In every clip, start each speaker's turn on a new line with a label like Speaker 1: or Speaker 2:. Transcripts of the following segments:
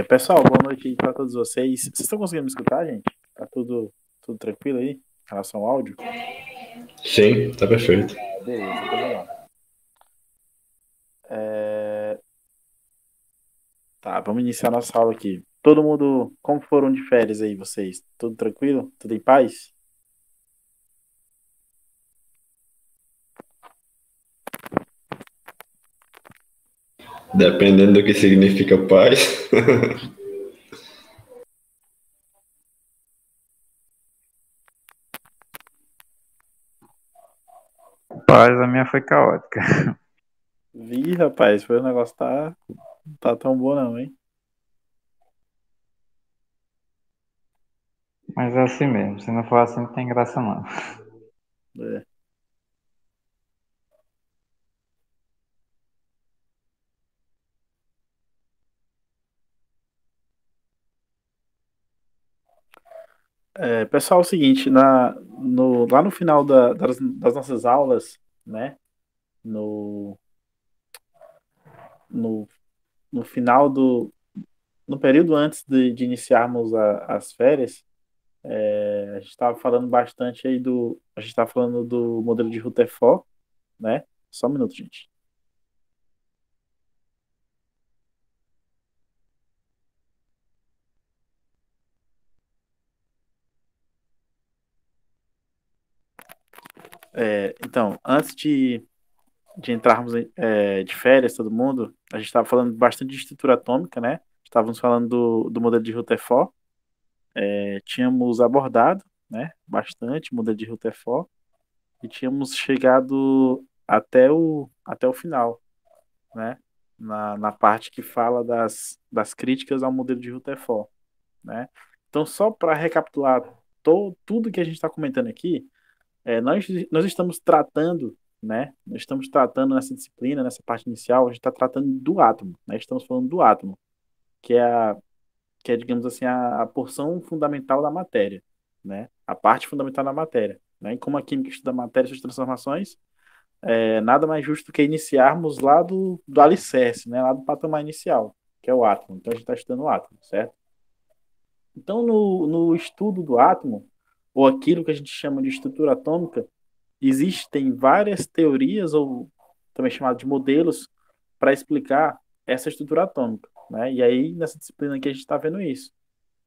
Speaker 1: Pessoal, boa noite aí para todos vocês. Vocês estão conseguindo me escutar, gente? Tá tudo tranquilo aí em relação ao áudio?
Speaker 2: Sim, tá perfeito.
Speaker 1: Beleza, então vamos lá. É, Tá, vamos iniciar nossa aula aqui. Todo mundo, como foram de férias aí, vocês? Tudo tranquilo? Tudo em paz?
Speaker 2: Dependendo do que significa paz.
Speaker 3: Paz, a minha foi caótica.
Speaker 1: Rapaz, foi o negócio tá tão bom não, hein?
Speaker 3: Mas é assim mesmo. Se não for assim, não tem graça não.
Speaker 1: É. Pessoal, é o seguinte, lá no final das nossas aulas, né? No, no, no final no período antes de iniciarmos as férias, a gente estava falando bastante aí a gente estava falando do modelo de Rutherford, né? Só um minuto, gente. Então, antes de entrarmos de férias, todo mundo, a gente estava falando bastante de estrutura atômica, né? Estávamos falando do modelo de Rutherford, tínhamos abordado, né? Bastante o modelo de Rutherford e tínhamos chegado até o final, né? Na parte que fala das críticas ao modelo de Rutherford, né? Então, só para recapitular tudo que a gente está comentando aqui, nós estamos tratando, né? Nós estamos tratando nessa disciplina, nessa parte inicial, a gente está tratando do átomo, né? Estamos falando do átomo, que é, digamos assim, a porção fundamental da matéria, né? A parte fundamental da matéria, né? E como a química estuda a matéria e suas transformações, nada mais justo do que iniciarmos lá do alicerce, né? Lá do patamar inicial, que é o átomo. Então, a gente está estudando o átomo, certo? Então, no estudo do átomo, ou aquilo que a gente chama de estrutura atômica, existem várias teorias, ou também chamado de modelos, para explicar essa estrutura atômica, né? E aí, nessa disciplina aqui, a gente está vendo isso.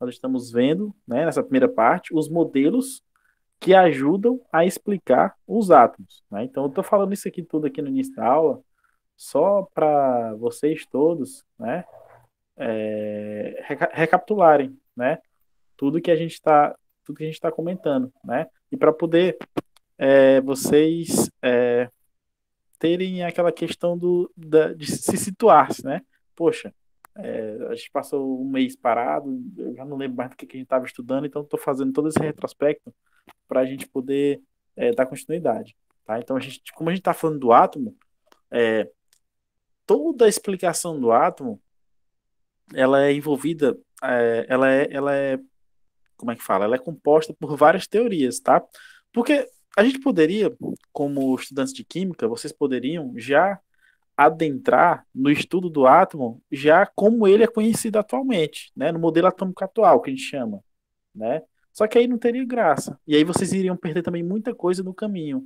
Speaker 1: Nós estamos vendo, né, nessa primeira parte, os modelos que ajudam a explicar os átomos, né? Então, eu estou falando isso aqui tudo aqui no início da aula, só para vocês todos, né, recapitularem, né, tudo que a gente está tudo que a gente está comentando, né? E para poder vocês terem aquela questão de se situar, né? Poxa, a gente passou um mês parado, eu já não lembro mais do que a gente estava estudando, então estou fazendo todo esse retrospecto para a gente poder dar continuidade, tá? Então, como a gente está falando do átomo, toda a explicação do átomo, ela é envolvida, como é que fala? Ela é composta por várias teorias, tá? Porque a gente poderia, como estudantes de química, vocês poderiam já adentrar no estudo do átomo já como ele é conhecido atualmente, né? No modelo atômico atual, que a gente chama, né? Só que aí não teria graça. E aí vocês iriam perder também muita coisa no caminho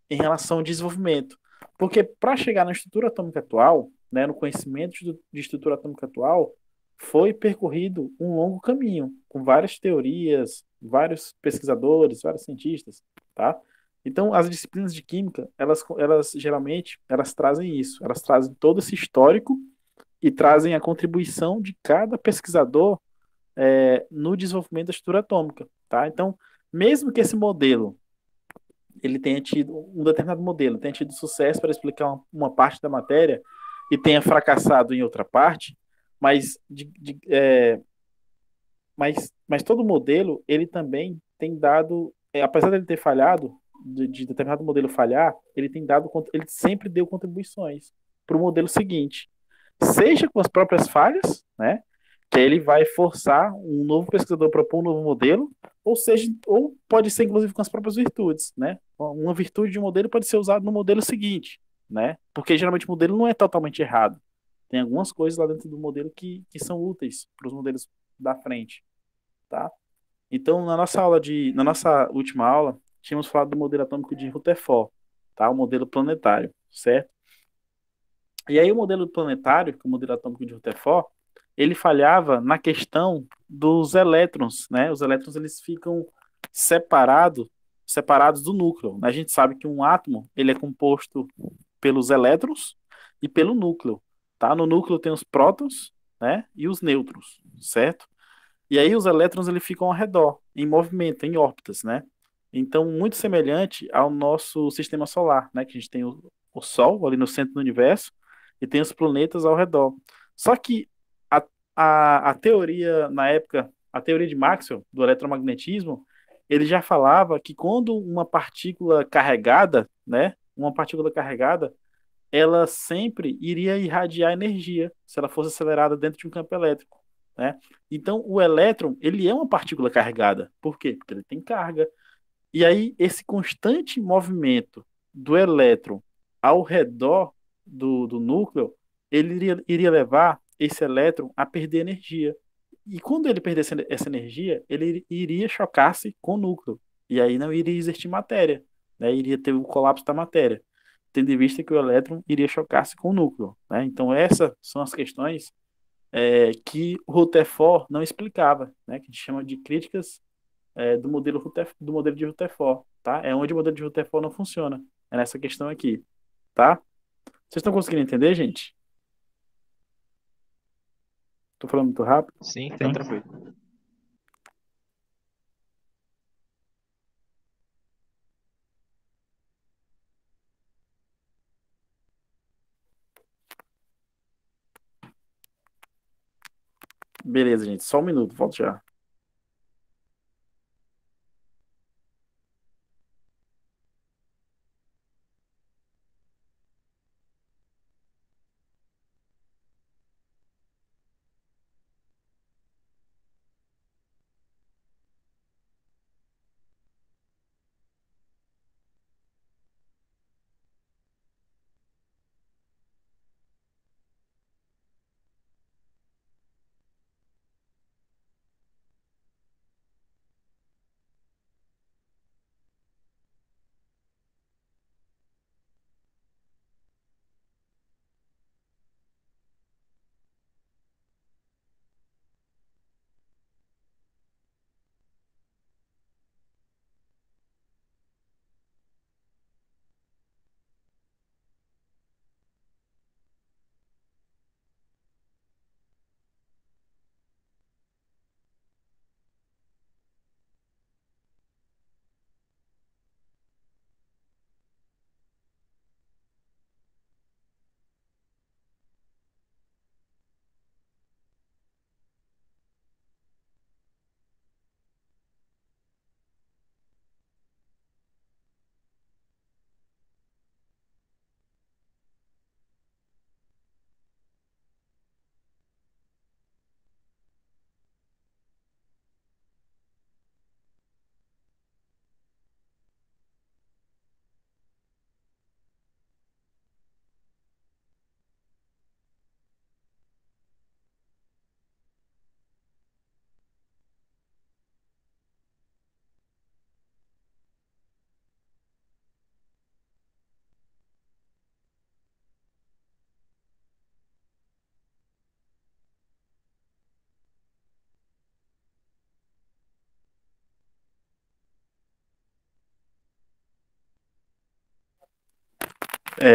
Speaker 1: em relação ao desenvolvimento. Porque para chegar na estrutura atômica atual, né, no conhecimento de estrutura atômica atual, foi percorrido um longo caminho, com várias teorias, vários pesquisadores, vários cientistas, tá? Então, as disciplinas de química, elas geralmente, elas trazem isso, elas trazem todo esse histórico e trazem a contribuição de cada pesquisador no desenvolvimento da estrutura atômica, tá? Então, mesmo que esse modelo ele tenha tido um determinado modelo, tenha tido sucesso para explicar uma parte da matéria e tenha fracassado em outra parte, mas, mas todo modelo ele também tem dado, apesar de ele ter falhado, de determinado modelo falhar, ele sempre deu contribuições para o modelo seguinte, seja com as próprias falhas, né? Que aí ele vai forçar um novo pesquisador a propor um novo modelo, ou seja, ou pode ser inclusive com as próprias virtudes, né? Uma virtude de um modelo pode ser usada no modelo seguinte, né? Porque geralmente o modelo não é totalmente errado, Tem algumas coisas lá dentro do modelo que são úteis para os modelos da frente, tá? Então, na nossa última aula, tínhamos falado do modelo atômico de Rutherford, tá? O modelo planetário, certo? E aí o modelo planetário, que é o modelo atômico de Rutherford, ele falhava na questão dos elétrons, né? Os elétrons eles ficam separados do núcleo. A gente sabe que um átomo ele é composto pelos elétrons e pelo núcleo, tá? No núcleo tem os prótons, né? E os nêutrons, certo? E aí os elétrons eles ficam ao redor, em movimento, em órbitas, né? Então, muito semelhante ao nosso sistema solar, né? Que a gente tem o Sol ali no centro do universo e tem os planetas ao redor. Só que a, a teoria, na época, a teoria de Maxwell, do eletromagnetismo, ele já falava que quando uma partícula carregada, né? Uma partícula carregada, ela sempre iria irradiar energia se ela fosse acelerada dentro de um campo elétrico, né? Então, o elétron, ele é uma partícula carregada. Por quê? Porque ele tem carga. E aí, esse constante movimento do elétron ao redor do núcleo, ele iria levar esse elétron a perder energia. E quando ele perdesse essa energia, ele iria chocar-se com o núcleo. E aí não iria existir matéria, né? Iria ter o colapso da matéria, tendo em vista que o elétron iria chocar-se com o núcleo, né? Então essas são as questões que o Rutherford não explicava, né? Que a gente chama de críticas do modelo de Rutherford, tá? É onde o modelo de Rutherford não funciona, é nessa questão aqui, tá? Vocês estão conseguindo entender, gente? Tô falando muito rápido?
Speaker 4: Sim, tá
Speaker 3: Sim.
Speaker 4: tranquilo.
Speaker 1: Beleza, gente. Só um minuto, volto já.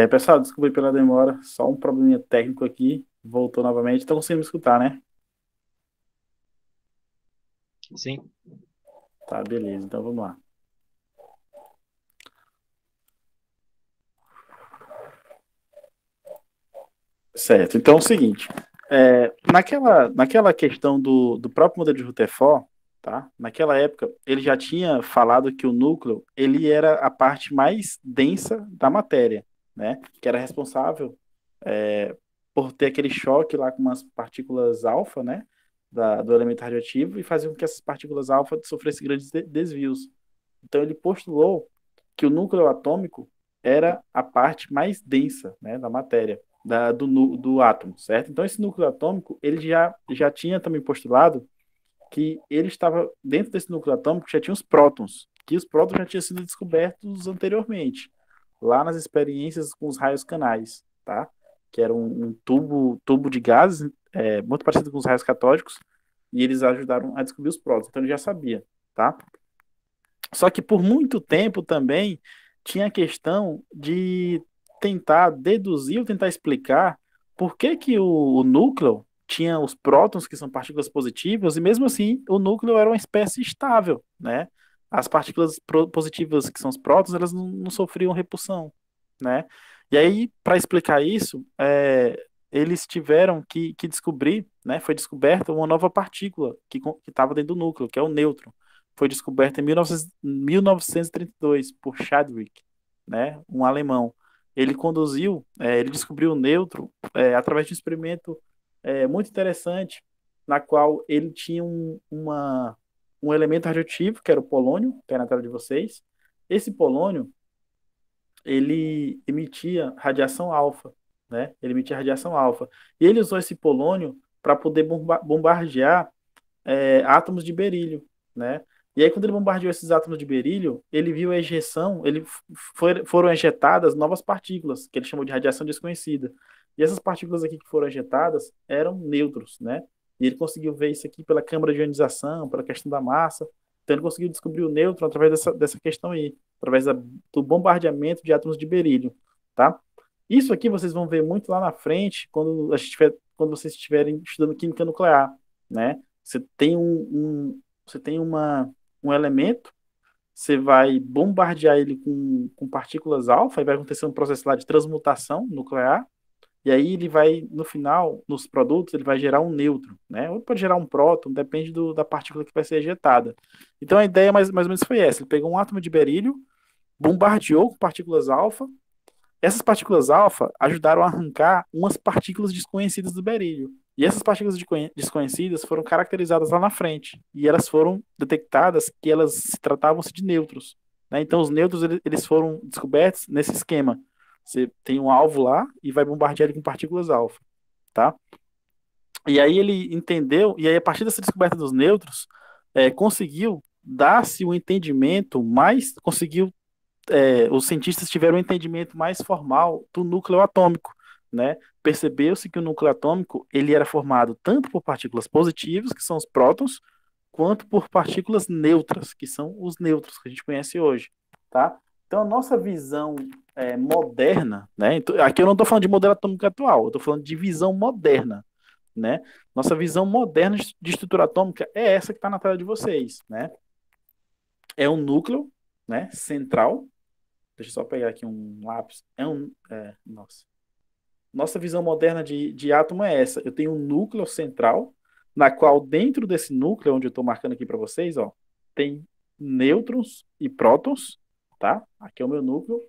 Speaker 1: Pessoal, desculpa aí pela demora. Só um probleminha técnico aqui. Voltou novamente. Estão conseguindo me escutar, né?
Speaker 4: Sim.
Speaker 1: Tá, beleza. Então vamos lá. Certo. Então é o seguinte. Naquela questão do próprio modelo de Rutherford, tá? Naquela época, ele já tinha falado que o núcleo ele era a parte mais densa da matéria, né? Que era responsável por ter aquele choque lá com umas partículas alfa, né? Do elemento radioativo e fazer com que essas partículas alfa sofressem grandes desvios. Então ele postulou que o núcleo atômico era a parte mais densa, né, da matéria. do átomo, certo? Então, esse núcleo atômico, ele já tinha também postulado que ele estava dentro desse núcleo atômico, já tinha os prótons, que os prótons já tinham sido descobertos anteriormente, lá nas experiências com os raios canais, tá? Que era um tubo de gases, muito parecido com os raios catódicos, e eles ajudaram a descobrir os prótons, então ele já sabia, tá? Só que por muito tempo também tinha a questão de tentar deduzir ou tentar explicar por que que o núcleo tinha os prótons, que são partículas positivas, e mesmo assim o núcleo era uma espécie estável, né? As partículas positivas, que são os prótons, elas não sofriam repulsão, né? E aí, para explicar isso, eles tiveram que descobrir, né? Foi descoberta uma nova partícula que estava dentro do núcleo, que é o nêutron. Foi descoberta em 1932 por Chadwick, né, um alemão. Ele descobriu o nêutron através de um experimento muito interessante, na qual ele tinha um elemento radioativo, que era o polônio, que é na tela de vocês. Esse polônio, ele emitia radiação alfa, né? Ele emitia radiação alfa. E ele usou esse polônio para poder bombardear átomos de berílio, né? E aí, quando ele bombardeou esses átomos de berílio, ele viu a ejeção, foram ejetadas novas partículas, que ele chamou de radiação desconhecida. E essas partículas aqui que foram ejetadas eram nêutrons, né? E ele conseguiu ver isso aqui pela câmara de ionização, pela questão da massa. Então, ele conseguiu descobrir o nêutron através dessa questão aí, através do bombardeamento de átomos de berílio, tá? Isso aqui vocês vão ver muito lá na frente, quando vocês estiverem estudando química nuclear, né? Você tem você tem um elemento, você vai bombardear ele com partículas alfa, e vai acontecer um processo lá de transmutação nuclear, e aí ele vai, no final, nos produtos, ele vai gerar um nêutron, né? Ou pode gerar um próton, depende da partícula que vai ser ejetada. Então a ideia mais ou menos foi essa: ele pegou um átomo de berílio, bombardeou com partículas alfa. Essas partículas alfa ajudaram a arrancar umas partículas desconhecidas do berílio. E essas partículas desconhecidas foram caracterizadas lá na frente. E elas foram detectadas que elas se tratavam-se de nêutrons, né? Então, os nêutrons eles foram descobertos nesse esquema. Você tem um alvo lá e vai bombardear ele com partículas alfa, tá? E aí ele entendeu, e aí a partir dessa descoberta dos nêutrons, conseguiu dar-se um entendimento mais, os cientistas tiveram um entendimento mais formal do núcleo atômico, né? Percebeu-se que o núcleo atômico ele era formado tanto por partículas positivas, que são os prótons, quanto por partículas neutras, que são os nêutrons que a gente conhece hoje, tá? Então, a nossa visão moderna, né? Então, aqui eu não estou falando de modelo atômico atual, eu estou falando de visão moderna, né? Nossa visão moderna de estrutura atômica é essa que está na tela de vocês, né? É um núcleo, né, central. Deixa eu só pegar aqui um lápis. Nossa. Nossa visão moderna de átomo é essa. Eu tenho um núcleo central, na qual dentro desse núcleo, onde eu estou marcando aqui para vocês, ó, tem nêutrons e prótons, tá? Aqui é o meu núcleo.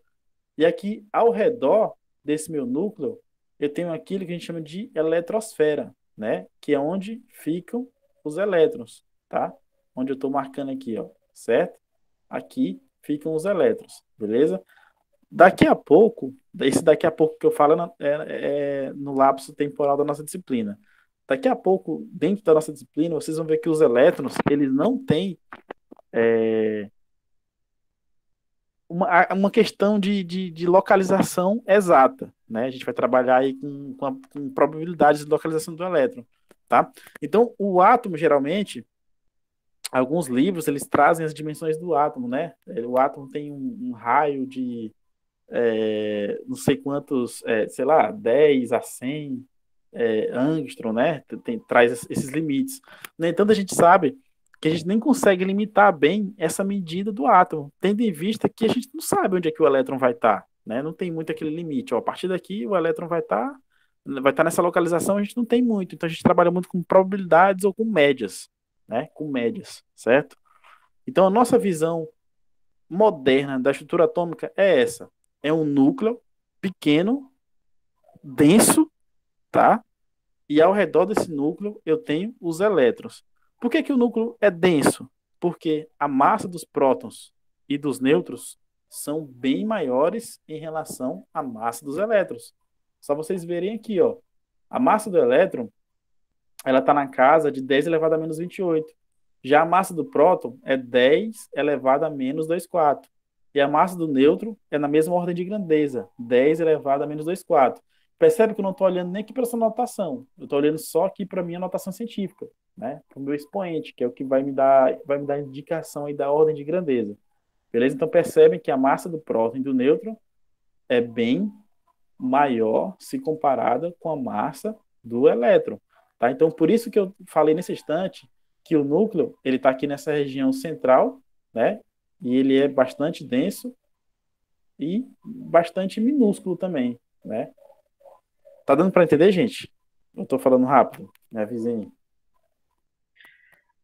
Speaker 1: E aqui, ao redor desse meu núcleo, eu tenho aquilo que a gente chama de eletrosfera, né? Que é onde ficam os elétrons, tá? Onde eu estou marcando aqui, ó, certo? Aqui ficam os elétrons, beleza? Daqui a pouco, esse daqui a pouco que eu falo é no lapso temporal da nossa disciplina. Daqui a pouco, dentro da nossa disciplina, vocês vão ver que os elétrons, eles não têm uma questão de localização exata, né? A gente vai trabalhar aí com probabilidades de localização do elétron, tá? Então, o átomo, geralmente, alguns livros, eles trazem as dimensões do átomo, né? O átomo tem um raio de não sei quantos, sei lá, 10 a 100 angstrom, né? Traz esses limites. No entanto, a gente sabe que a gente nem consegue limitar bem essa medida do átomo, tendo em vista que a gente não sabe onde é que o elétron vai estar, né? Não tem muito aquele limite. Ó, a partir daqui, o elétron vai estar nessa localização, a gente não tem muito. Então, a gente trabalha muito com probabilidades ou com médias, né? Com médias, certo? Então, a nossa visão moderna da estrutura atômica é essa. É um núcleo pequeno, denso, tá? E ao redor desse núcleo eu tenho os elétrons. Por que o núcleo é denso? Porque a massa dos prótons e dos nêutrons são bem maiores em relação à massa dos elétrons, Só vocês verem aqui, ó. A massa do elétron, ela está na casa de 10 elevado a menos 28. Já a massa do próton é 10 elevado a menos 24. E a massa do nêutron é na mesma ordem de grandeza, 10 elevado a menos 24. Percebe que eu não estou olhando nem aqui para essa notação. Eu estou olhando só aqui para a minha notação científica, né? Para o meu expoente, que é o que vai me dar indicação aí da ordem de grandeza. Beleza? Então percebem que a massa do próton e do nêutron é bem maior se comparada com a massa do elétron. Tá? Então, por isso que eu falei nesse instante que o núcleo ele está aqui nessa região central, né? E ele é bastante denso e bastante minúsculo também, né? Tá dando para entender, gente? Eu estou falando rápido, me avisem aí.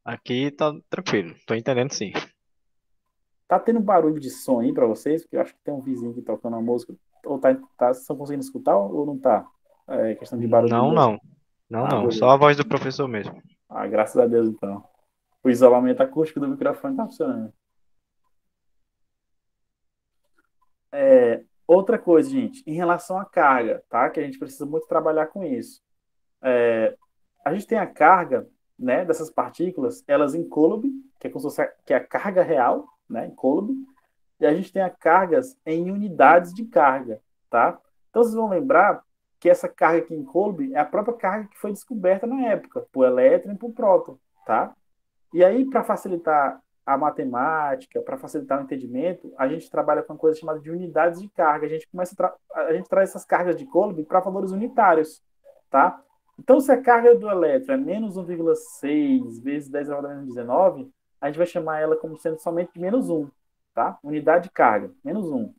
Speaker 4: Aqui tá tranquilo, tô entendendo sim.
Speaker 1: Tá tendo barulho de som aí para vocês? Porque eu acho que tem um vizinho aqui tocando a música. Ou estão conseguindo escutar ou não tá? É questão de barulho
Speaker 4: Não,
Speaker 1: mesmo.
Speaker 4: não. Não,
Speaker 1: Ah,
Speaker 4: não.
Speaker 1: beleza.
Speaker 4: Só a voz do professor mesmo.
Speaker 1: Ah, graças a Deus, então. O isolamento acústico do microfone tá funcionando. Outra coisa, gente, em relação à carga, tá? Que a gente precisa muito trabalhar com isso. A gente tem a carga, né, dessas partículas, elas em Coulomb, que é como se fosse que é a carga real, né, em Coulomb, e a gente tem as cargas em unidades de carga, tá? Então vocês vão lembrar que essa carga aqui em Coulomb é a própria carga que foi descoberta na época, por elétron e por próton, tá? E aí, para facilitar a matemática, para facilitar o entendimento, a gente trabalha com uma coisa chamada de unidades de carga. A gente traz essas cargas de Coulomb para valores unitários, tá? Então, se a carga do elétron é menos 1,6 vezes 10 elevado a menos 19, a gente vai chamar ela como sendo somente de menos 1, tá? Unidade de carga, menos 1,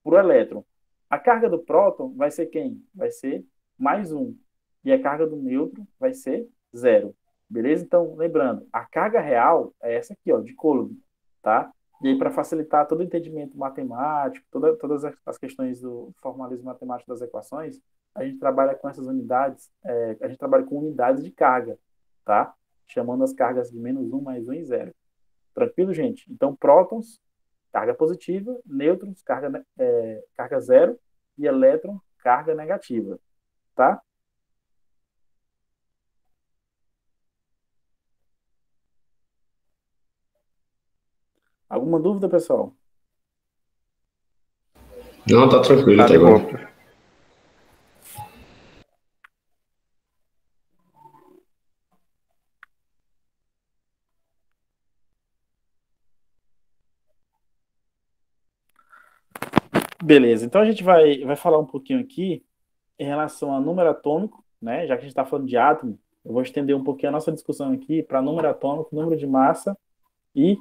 Speaker 1: por elétron. A carga do próton vai ser quem? Vai ser mais 1. E a carga do nêutron vai ser 0. Beleza? Então, lembrando, a carga real é essa aqui, ó, de Coulomb, tá? E aí, para facilitar todo o entendimento matemático, todas as questões do formalismo matemático das equações, a gente trabalha com essas unidades, a gente trabalha com unidades de carga, tá? Chamando as cargas de menos 1, mais 1 e 0. Tranquilo, gente? Então, prótons, carga positiva, nêutrons, carga 0 e elétron, carga negativa, tá? Alguma dúvida, pessoal?
Speaker 2: Não, tá tranquilo
Speaker 3: Tá
Speaker 2: até
Speaker 3: de boa,
Speaker 2: agora.
Speaker 3: professor.
Speaker 1: Beleza, então a gente vai falar um pouquinho aqui em relação a número atômico, né? Já que a gente está falando de átomo, eu vou estender um pouquinho a nossa discussão aqui para número atômico, número de massa e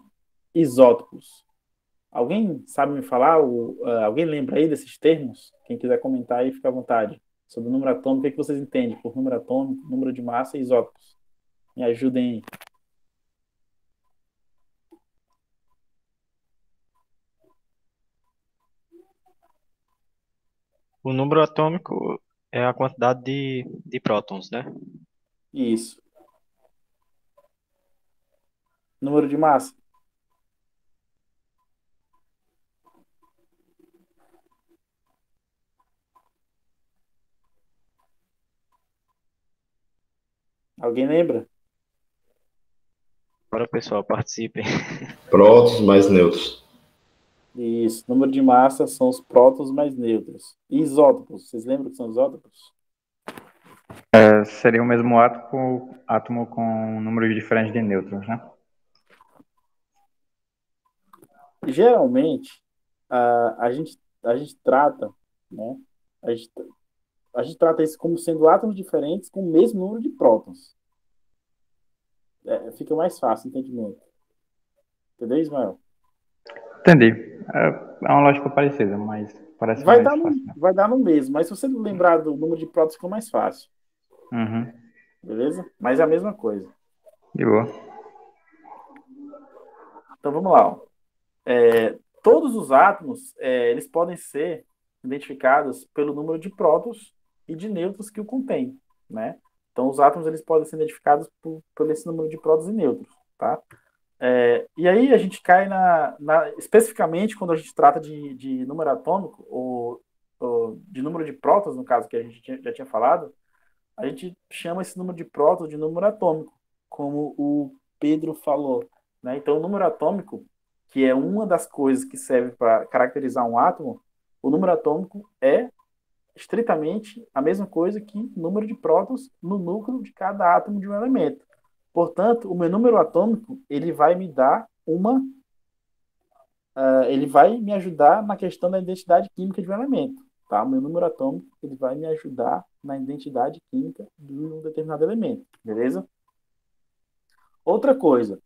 Speaker 1: isótopos. Alguém sabe me falar? Alguém lembra aí desses termos? Quem quiser comentar aí, fica à vontade. Sobre o número atômico, o que é que vocês entendem por número atômico, número de massa e isótopos? Me ajudem aí.
Speaker 4: O número atômico é a quantidade de prótons, né?
Speaker 1: Isso. Número de massa? Alguém lembra?
Speaker 4: Agora, pessoal, participem.
Speaker 2: Prótons mais nêutrons.
Speaker 1: Isso. Número de massa são os prótons mais nêutrons. E isótopos? Vocês lembram que são isótopos?
Speaker 3: Seria o mesmo átomo com números diferentes de nêutrons, né?
Speaker 1: Geralmente, a gente trata, né? A gente, a gente trata isso como sendo átomos diferentes com o mesmo número de prótons. Fica mais fácil o entendimento. Entendeu, Ismael?
Speaker 3: Entendi. É uma lógica parecida, mas parece
Speaker 1: Vai
Speaker 3: mais
Speaker 1: dar no,
Speaker 3: fácil, né?
Speaker 1: vai dar no mesmo, mas se você lembrar do número de prótons, fica mais fácil.
Speaker 3: Uhum.
Speaker 1: Beleza? Mas é a mesma coisa.
Speaker 3: De boa.
Speaker 1: Então vamos lá. Ó. Todos os átomos, eles podem ser identificados pelo número de prótons e de nêutrons que o contém, né? Então os átomos eles podem ser identificados por esse número de prótons e nêutrons, tá? E aí a gente cai especificamente quando a gente trata de número atômico, ou de número de prótons, no caso que a gente já tinha falado, a gente chama esse número de prótons de número atômico, como o Pedro falou, né? Então, o número atômico, que é uma das coisas que serve para caracterizar um átomo, o número atômico é estritamente a mesma coisa que número de prótons no núcleo de cada átomo de um elemento. Portanto, o meu número atômico, ele vai me dar ele vai me ajudar na questão da identidade química de um elemento, tá? O meu número atômico, ele vai me ajudar na identidade química de um determinado elemento, beleza? Outra coisa,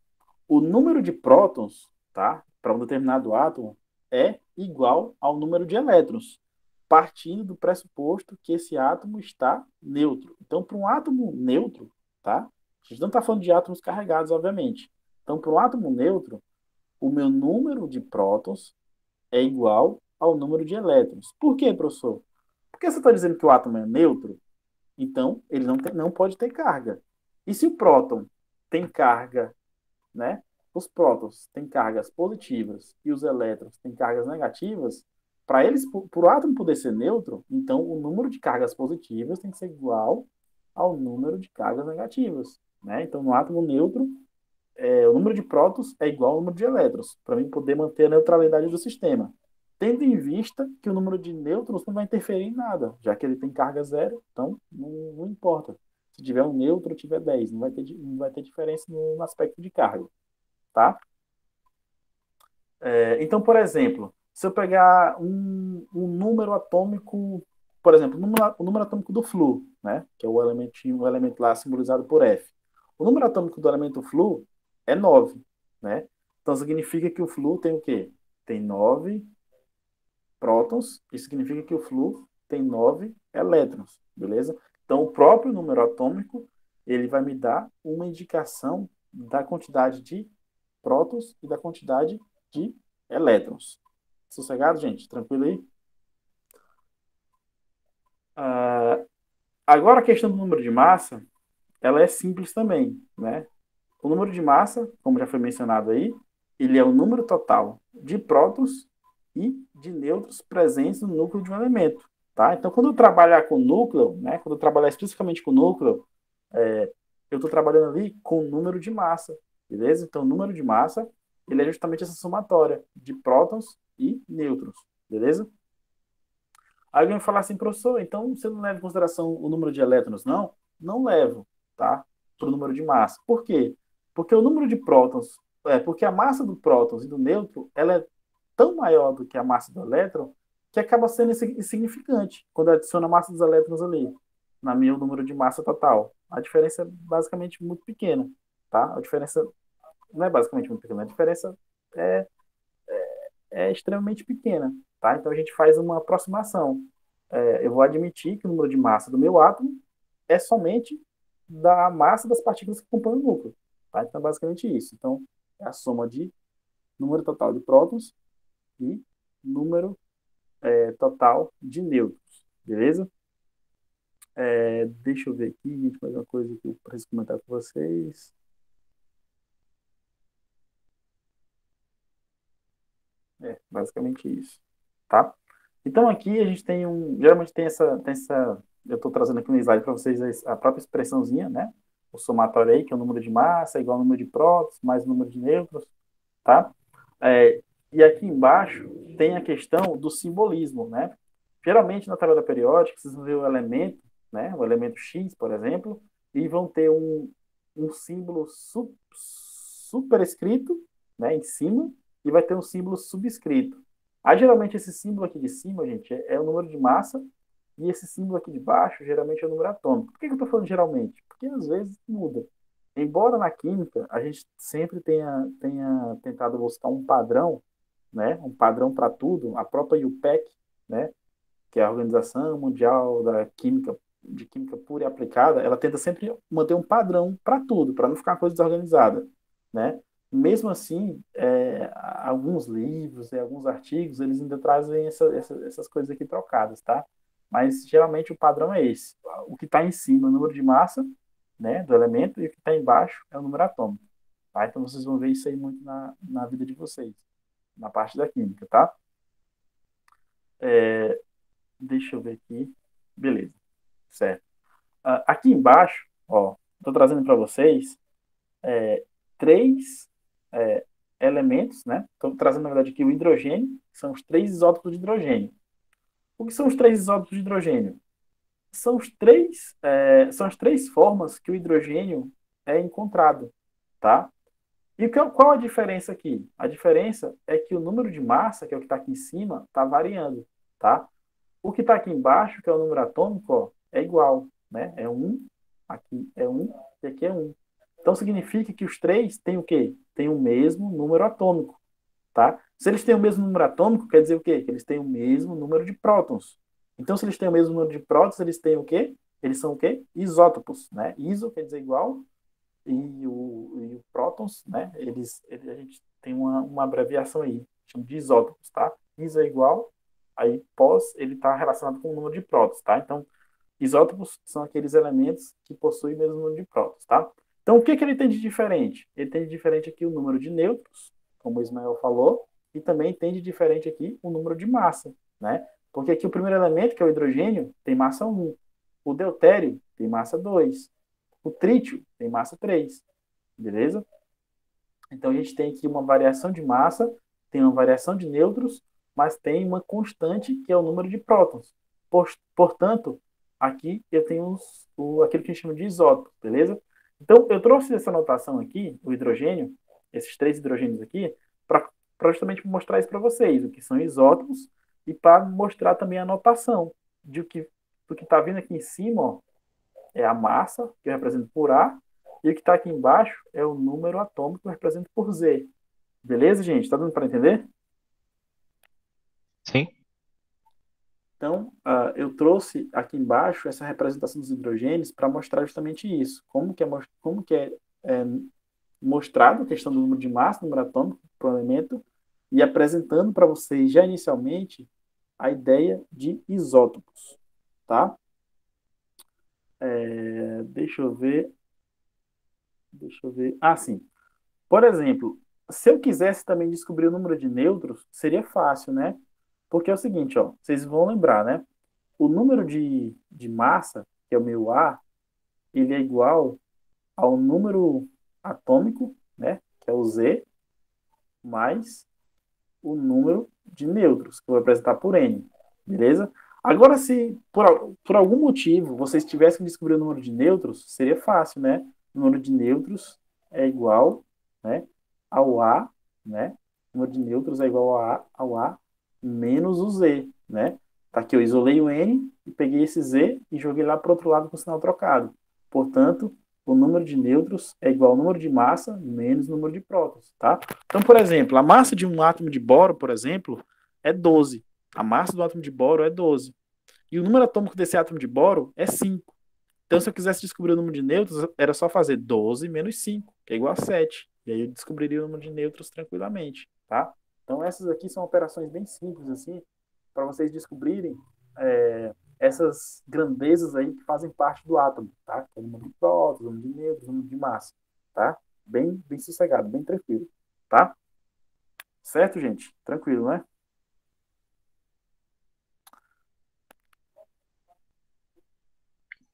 Speaker 1: o número de prótons, tá? Para um determinado átomo é igual ao número de elétrons, partindo do pressuposto que esse átomo está neutro. Então, para um átomo neutro, tá? A gente não está falando de átomos carregados, obviamente. Então, para um átomo neutro, o meu número de prótons é igual ao número de elétrons. Por quê, professor? Porque você está dizendo que o átomo é neutro, então ele não pode ter carga. E se o próton tem carga, né? Os prótons têm cargas positivas e os elétrons têm cargas negativas, para eles, para o átomo poder ser neutro, então o número de cargas positivas tem que ser igual ao número de cargas negativas, né? Então, no átomo neutro, o número de prótons é igual ao número de elétrons, para mim poder manter a neutralidade do sistema. Tendo em vista que o número de nêutrons não vai interferir em nada, já que ele tem carga zero, então não importa. Se tiver um nêutron, tiver 10, não vai ter diferença no aspecto de carga, tá? Então, por exemplo, se eu pegar um número atômico, por exemplo, o número atômico do flúor, né, que é o elemento lá simbolizado por F. O número atômico do elemento flúor é 9, né? Então significa que o flúor tem o quê? Tem 9 prótons, isso significa que o flúor tem 9 elétrons, beleza? Então o próprio número atômico, ele vai me dar uma indicação da quantidade de prótons e da quantidade de elétrons. Sossegado, gente? Tranquilo aí? Ah, agora a questão do número de massa, ela é simples também, né? O número de massa, como já foi mencionado aí, ele é o número total de prótons e de nêutrons presentes no núcleo de um elemento, tá? Então, quando eu trabalhar com núcleo, né? Quando eu trabalhar especificamente com núcleo, eu estou trabalhando ali com o número de massa, beleza? Então, o número de massa, ele é justamente essa somatória de prótons e nêutrons, beleza? Aí alguém vai falar assim, professor, então você não leva em consideração o número de elétrons? Não, não levo, tá? Para o número de massa. Por quê? Porque o número de prótons, porque a massa do prótons e do nêutron, ela é tão maior do que a massa do elétron, que acaba sendo insignificante quando adiciona a massa dos elétrons ali, na meu número de massa total. A diferença é basicamente muito pequena, tá? A diferença não é basicamente muito pequena, a diferença é, é extremamente pequena, tá? Então a gente faz uma aproximação. Eu vou admitir que o número de massa do meu átomo é somente da massa das partículas que compõem o núcleo, tá? Então é basicamente isso. Então é a soma de número total de prótons e número total de nêutrons, beleza? Deixa eu ver aqui, gente, mais uma coisa que eu preciso comentar com vocês. Basicamente isso, tá? Então aqui a gente tem geralmente eu estou trazendo aqui no slide para vocês a própria expressãozinha, né? O somatório aí, que é o número de massa, igual ao número de prótons, mais o número de nêutrons, tá? E aqui embaixo tem a questão do simbolismo, né? Geralmente na tabela periódica vocês vão ver o elemento, né? O elemento X, por exemplo, e vão ter um símbolo superescrito, né? Em cima, e vai ter um símbolo subscrito. Aí, geralmente, esse símbolo aqui de cima, gente, é o número de massa, e esse símbolo aqui de baixo, geralmente, é o número atômico. Por que eu estou falando geralmente? Porque, às vezes, muda. Embora na química a gente sempre tenha tentado buscar um padrão, né? Um padrão para tudo, a própria IUPAC, né? Que é a Organização Mundial de Química Pura e Aplicada, ela tenta sempre manter um padrão para tudo, para não ficar uma coisa desorganizada, né? Mesmo assim, alguns livros e alguns artigos, eles ainda trazem essas coisas aqui trocadas, tá? Mas geralmente o padrão é esse. O que está em cima é o número de massa, né, do elemento, e o que está embaixo é o número atômico, tá? Então vocês vão ver isso aí muito na vida de vocês, na parte da química, tá? Deixa eu ver aqui. Beleza, certo. Aqui embaixo, ó, estou trazendo para vocês três é, elementos, né? Estou trazendo, na verdade, aqui o hidrogênio, que são os três isótopos de hidrogênio. O que são os três isótopos de hidrogênio? São as três formas que o hidrogênio é encontrado, tá? E qual a diferença aqui? A diferença é que o número de massa, que é o que está aqui em cima, está variando, tá? O que está aqui embaixo, que é o número atômico, ó, é igual, né? É um, aqui é um e aqui é um. Então significa que os três têm o quê? Têm o mesmo número atômico, tá? Se eles têm o mesmo número atômico, quer dizer o quê? Que eles têm o mesmo número de prótons. Então, se eles têm o mesmo número de prótons, eles têm o quê? Eles são o quê? Isótopos, né? Iso quer dizer igual e o prótons, né? A gente tem uma abreviação aí, chama de isótopos, tá? Iso é igual, aí pós ele está relacionado com o número de prótons, tá? Então, isótopos são aqueles elementos que possuem o mesmo número de prótons, tá? Então, o que que ele tem de diferente? Ele tem de diferente aqui o número de nêutrons, como o Ismael falou, e também tem de diferente aqui o número de massa, né? Porque aqui o primeiro elemento, que é o hidrogênio, tem massa 1. O deutério tem massa 2. O trítio tem massa 3. Beleza? Então, a gente tem aqui uma variação de massa, tem uma variação de nêutrons, mas tem uma constante, que é o número de prótons. Portanto, aqui eu tenho aquilo que a gente chama de isótopo, beleza? Então, eu trouxe essa notação aqui, o hidrogênio, esses três hidrogênios aqui, para justamente mostrar isso para vocês, o que são isótopos, e para mostrar também a notação do que está vindo aqui em cima, ó, é a massa, que eu represento por A, e o que está aqui embaixo é o número atômico, que eu represento por Z. Beleza, gente? Está dando para entender?
Speaker 4: Sim,
Speaker 1: Então, eu trouxe aqui embaixo essa representação dos hidrogênios para mostrar justamente isso. Como que é mostrado a questão do número de massa, número atômico para o elemento, e apresentando para vocês já inicialmente a ideia de isótopos, tá? Deixa eu ver. Ah, sim. Por exemplo, se eu quisesse também descobrir o número de nêutrons, seria fácil, né? Porque é o seguinte, ó, vocês vão lembrar, né? O número de massa, que é o meu A, ele é igual ao número atômico, né? Que é o Z, mais o número de nêutrons, que eu vou apresentar por N, beleza? Agora, se por algum motivo vocês tivessem que descobrir o número de nêutrons, seria fácil, né? O número de nêutrons é igual, né, ao A, né? O número de nêutrons é igual ao A menos o Z, né? Tá aqui, eu isolei o N e peguei esse Z e joguei lá para o outro lado com o sinal trocado. Portanto, o número de nêutrons é igual ao número de massa menos o número de prótons, tá? Então, por exemplo, a massa de um átomo de boro, por exemplo, é 12. A massa do átomo de boro é 12. E o número atômico desse átomo de boro é 5. Então, se eu quisesse descobrir o número de nêutrons, era só fazer 12 menos 5, que é igual a 7. E aí eu descobriria o número de nêutrons tranquilamente, tá? Então, essas aqui são operações bem simples, assim, para vocês descobrirem essas grandezas aí que fazem parte do átomo, tá? Que é o número de prótons, o número de nêutrons, o número de massa, tá? Bem sossegado, bem tranquilo, tá? Certo, gente? Tranquilo, né?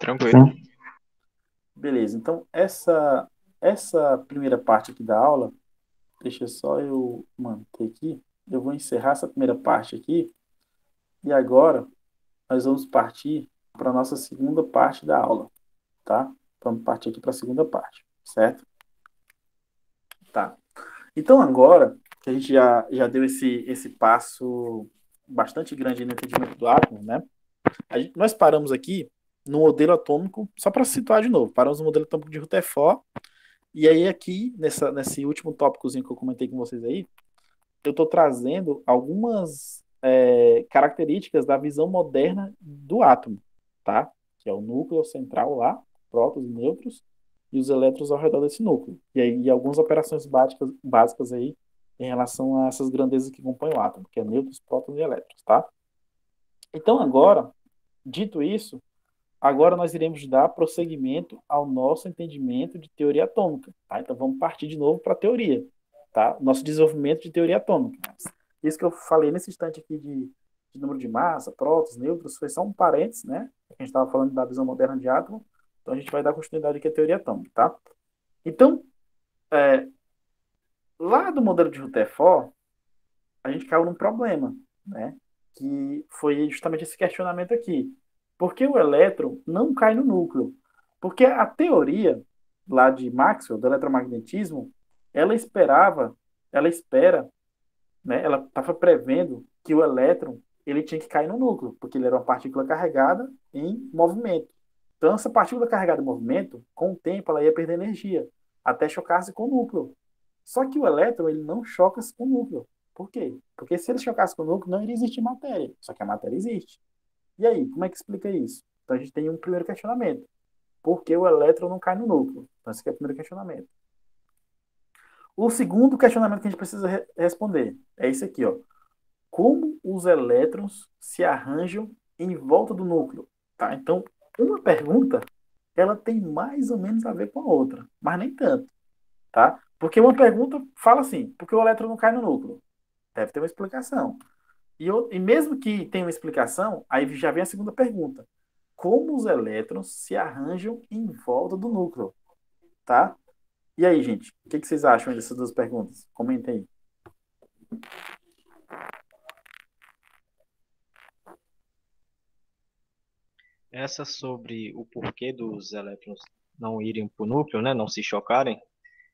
Speaker 4: tranquilo.
Speaker 3: Sim.
Speaker 1: Beleza. Então, essa primeira parte aqui da aula, deixa só eu manter aqui. Eu vou encerrar essa primeira parte aqui e agora nós vamos partir para a nossa segunda parte da aula, tá? Vamos partir aqui para a segunda parte, certo? Tá. Então, agora que a gente já deu esse passo bastante grande no entendimento do átomo, né? Nós paramos aqui no modelo atômico, só para situar de novo, paramos no modelo atômico de Rutherford, e aí aqui, nesse último tópicozinho que eu comentei com vocês aí, eu estou trazendo algumas características da visão moderna do átomo, tá? Que é o núcleo central lá, prótons e nêutrons, e os elétrons ao redor desse núcleo. E aí algumas operações básicas aí em relação a essas grandezas que compõem o átomo, que é nêutrons, prótons e elétrons, tá? Então agora, dito isso, agora nós iremos dar prosseguimento ao nosso entendimento de teoria atômica, tá? Então vamos partir de novo para a teoria, tá? Nosso desenvolvimento de teoria atômica. Isso que eu falei nesse instante aqui de de número de massa, prótons, nêutrons, foi só um parênteses, né? A gente estava falando da visão moderna de átomo, então a gente vai dar continuidade aqui à teoria atômica, tá? Então, é, lá do modelo de Rutherford, a gente caiu num problema, né? Que foi justamente esse questionamento aqui. Por que o elétron não cai no núcleo? Porque a teoria lá de Maxwell, do eletromagnetismo, ela esperava, ela espera, né? Ela estava prevendo que o elétron ele tinha que cair no núcleo, porque ele era uma partícula carregada em movimento. Então, essa partícula carregada em movimento, com o tempo, ela ia perder energia, até chocar-se com o núcleo. Só que o elétron, ele não choca-se com o núcleo. Por quê? Porque se ele chocasse com o núcleo, não iria existir matéria. Só que a matéria existe. E aí, como é que explica isso? Então, a gente tem um primeiro questionamento. Por que o elétron não cai no núcleo? Então, esse aqui é o primeiro questionamento. O segundo questionamento que a gente precisa responder é esse aqui, ó. Como os elétrons se arranjam em volta do núcleo? Tá? Então, uma pergunta, ela tem mais ou menos a ver com a outra, mas nem tanto, tá? Porque uma pergunta fala assim, por que o elétron não cai no núcleo? Deve ter uma explicação. E mesmo que tenha uma explicação, aí já vem a segunda pergunta. Como os elétrons se arranjam em volta do núcleo, tá? E aí, gente, o que vocês acham dessas duas perguntas? Comentem aí.
Speaker 4: Essa sobre o porquê dos elétrons não irem para o núcleo, né, não se chocarem,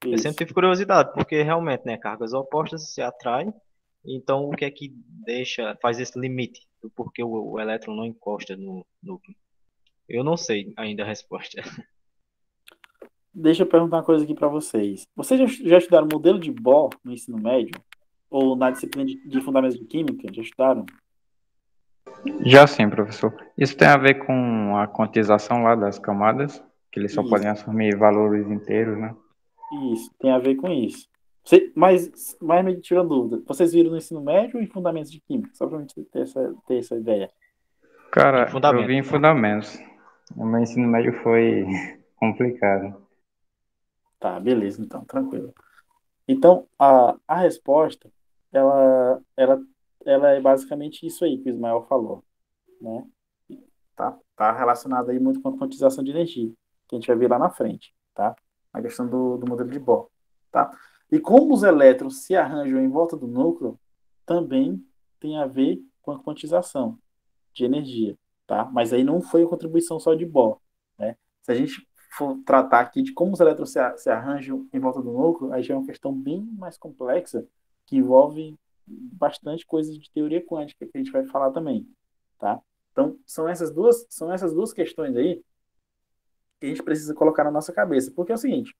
Speaker 4: eu sempre
Speaker 1: Isso.
Speaker 4: tive curiosidade, porque realmente, né, cargas opostas se atraem. Então, o que é que faz esse limite do porquê o elétron não encosta no núcleo? Eu não sei ainda a resposta.
Speaker 1: Deixa eu perguntar uma coisa aqui para vocês. Vocês já estudaram modelo de Bohr no ensino médio? Ou na disciplina de Fundamentos de Química? Já estudaram?
Speaker 3: Já sim, professor. Isso tem a ver com a quantização lá das camadas, que eles só podem
Speaker 1: Isso,
Speaker 3: assumir valores inteiros, né?
Speaker 1: isso, tem a ver com isso. Mas me tira uma dúvida. Vocês viram no ensino médio ou em Fundamentos de Química? Só para a gente ter essa ideia.
Speaker 4: Em
Speaker 3: Cara, eu vi
Speaker 4: fundamento.
Speaker 3: em fundamentos. O meu ensino médio foi complicado.
Speaker 1: Tá, beleza, então, tranquilo. Então, a resposta, ela, ela é basicamente isso aí que o Ismael falou, né? Tá relacionado aí muito com a quantização de energia, que a gente vai ver lá na frente, tá? A questão do modelo de Bohr, tá? E como os elétrons se arranjam em volta do núcleo, também tem a ver com a quantização de energia, tá? Mas aí não foi a contribuição só de Bohr, né? Se a gente for tratar aqui de como os elétrons se arranjam em volta do núcleo, aí já é uma questão bem mais complexa, que envolve bastante coisa de teoria quântica, que a gente vai falar também, tá? Então, são essas duas questões aí que a gente precisa colocar na nossa cabeça, porque é o seguinte,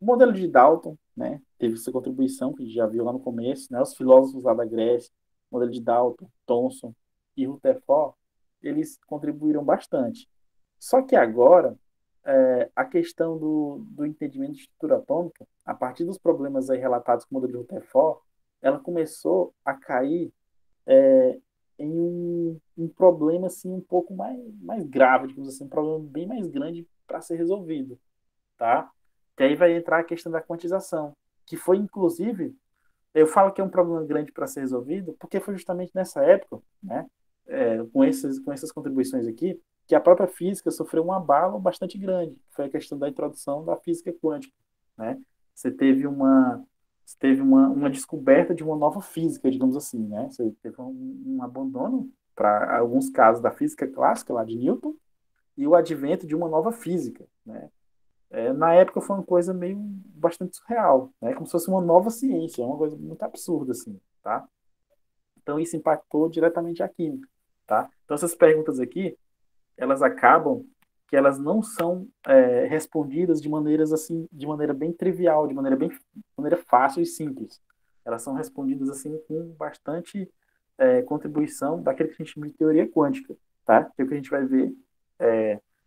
Speaker 1: o modelo de Dalton, né, teve sua contribuição, que a gente já viu lá no começo, né, os filósofos lá da Grécia, o modelo de Dalton, Thomson e Rutherford, eles contribuíram bastante. Só que agora, a questão do entendimento de estrutura atômica, a partir dos problemas aí relatados com o modelo de Rutherford, ela começou a cair é, em um problema assim um pouco mais grave, digamos assim, um problema bem mais grande para ser resolvido, tá? Que aí vai entrar a questão da quantização, que foi inclusive, eu falo que é um problema grande para ser resolvido, porque foi justamente nessa época, né, com essas contribuições aqui, que a própria física sofreu um abalo bastante grande, que foi a questão da introdução da física quântica, né? Você teve uma descoberta de uma nova física, digamos assim, né? Você teve um abandono, para alguns casos, da física clássica, lá de Newton, e o advento de uma nova física, né? Na época foi uma coisa meio bastante surreal, né? Como se fosse uma nova ciência, uma coisa muito absurda, assim, tá? Então isso impactou diretamente a química, tá? Então essas perguntas aqui, elas acabam que elas não são respondidas de maneiras assim, de maneira bem trivial, de maneira fácil e simples. Elas são respondidas assim com bastante contribuição daquele que a gente chama de teoria quântica, tá? Que é o que a gente vai ver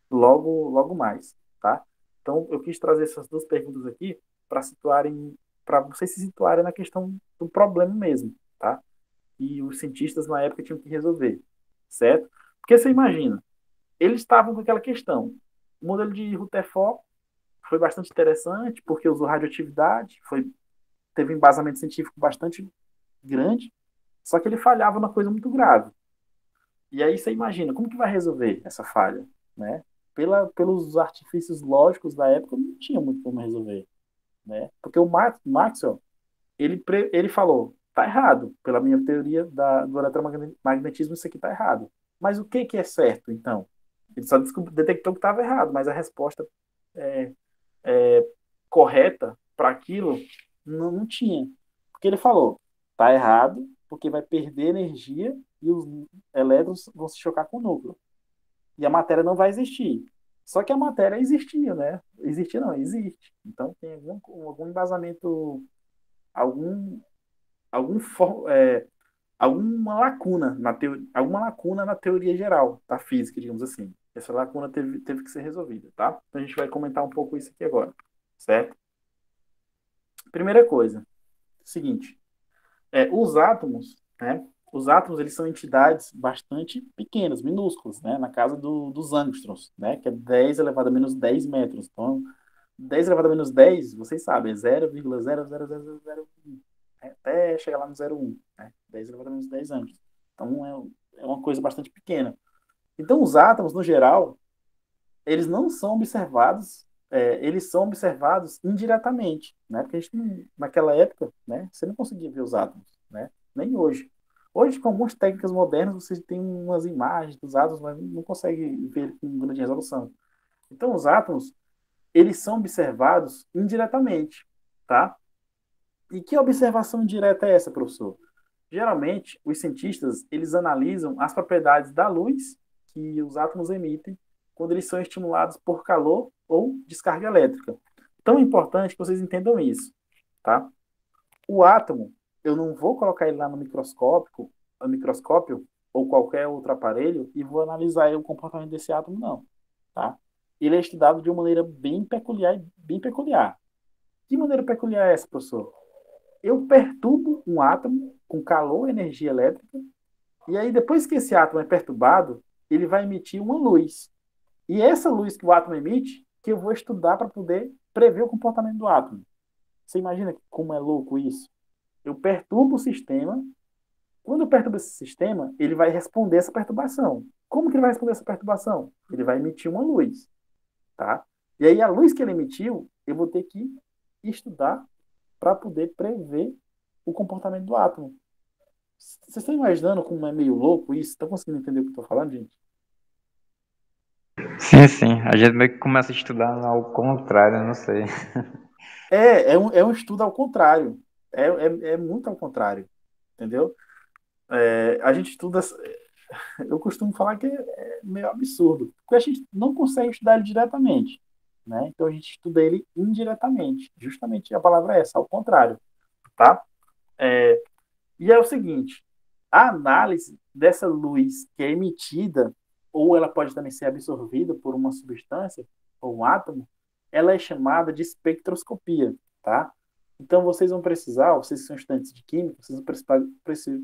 Speaker 1: logo mais, tá? Então eu quis trazer essas duas perguntas aqui para vocês se situarem na questão do problema mesmo, tá? E os cientistas na época tinham que resolver, certo? Porque você imagina, eles estavam com aquela questão. O modelo de Rutherford foi bastante interessante, porque usou radioatividade, teve um embasamento científico bastante grande, Só que ele falhava numa coisa muito grave. E aí você imagina, como que vai resolver essa falha, né? Pelos artifícios lógicos da época, não tinha muito como resolver, né? Porque o Maxwell, ele falou, tá errado, pela minha teoria do eletromagnetismo, isso aqui tá errado. Mas o que é certo, então? Ele só detectou que estava errado, mas a resposta é, é, correta para aquilo não tinha. Porque ele falou, tá errado, porque vai perder energia e os elétrons vão se chocar com o núcleo. E a matéria não vai existir. Só que a matéria existia, né? Existia não, existe. Então tem algum embasamento, algum, algum, alguma lacuna na teoria, alguma lacuna na teoria geral da física, digamos assim. Essa lacuna teve que ser resolvida, tá? Então a gente vai comentar um pouco isso aqui agora, certo? Primeira coisa, seguinte, os átomos, né? Os átomos, eles são entidades bastante pequenas, minúsculas, né? Na casa dos angstroms, né? Que é 10 elevado a menos 10 metros. Então, 10 elevado a menos 10, vocês sabem, é 0,00001, né? Até chegar lá no 0,1, né? 10 elevado a menos 10 angstroms. Então, é uma coisa bastante pequena. Então, os átomos, no geral, eles não são observados, eles são observados indiretamente, né? Porque a gente, naquela época, né, você não conseguia ver os átomos, né? Nem hoje. Hoje, com algumas técnicas modernas, você tem umas imagens dos átomos, mas não consegue ver com grande resolução. Então, os átomos, eles são observados indiretamente, tá? E que observação indireta é essa, professor? Geralmente, os cientistas, eles analisam as propriedades da luz que os átomos emitem quando eles são estimulados por calor ou descarga elétrica. Tão importante que vocês entendam isso, tá? O átomo, eu não vou colocar ele lá no microscópio ou qualquer outro aparelho e vou analisar o comportamento desse átomo, não, tá? Ele é estudado de uma maneira bem peculiar, bem peculiar. Que maneira peculiar é essa, professor? Eu perturbo um átomo com calor e energia elétrica, e aí depois que esse átomo é perturbado, ele vai emitir uma luz. E essa luz que o átomo emite, que eu vou estudar para poder prever o comportamento do átomo. Você imagina como é louco isso? Eu perturbo o sistema. Quando eu perturbo esse sistema, ele vai responder essa perturbação. Como que ele vai responder essa perturbação? Ele vai emitir uma luz, tá? E aí a luz que ele emitiu, eu vou ter que estudar para poder prever o comportamento do átomo. Vocês estão imaginando como é meio louco isso? Estão conseguindo entender o que eu estou falando, gente?
Speaker 3: Sim, sim. A gente meio que começa a estudar ao contrário, não sei.
Speaker 1: É um estudo ao contrário. É muito ao contrário. Entendeu? A gente estuda. Eu costumo falar que é meio absurdo. Porque a gente não consegue estudar ele diretamente. Né? Então a gente estuda ele indiretamente. Justamente a palavra é essa, ao contrário. Tá? E é o seguinte: a análise dessa luz que é emitida, ou ela pode também ser absorvida por uma substância, ou um átomo, ela é chamada de espectroscopia, tá? Então vocês vão precisar, vocês que são estudantes de química, vocês vão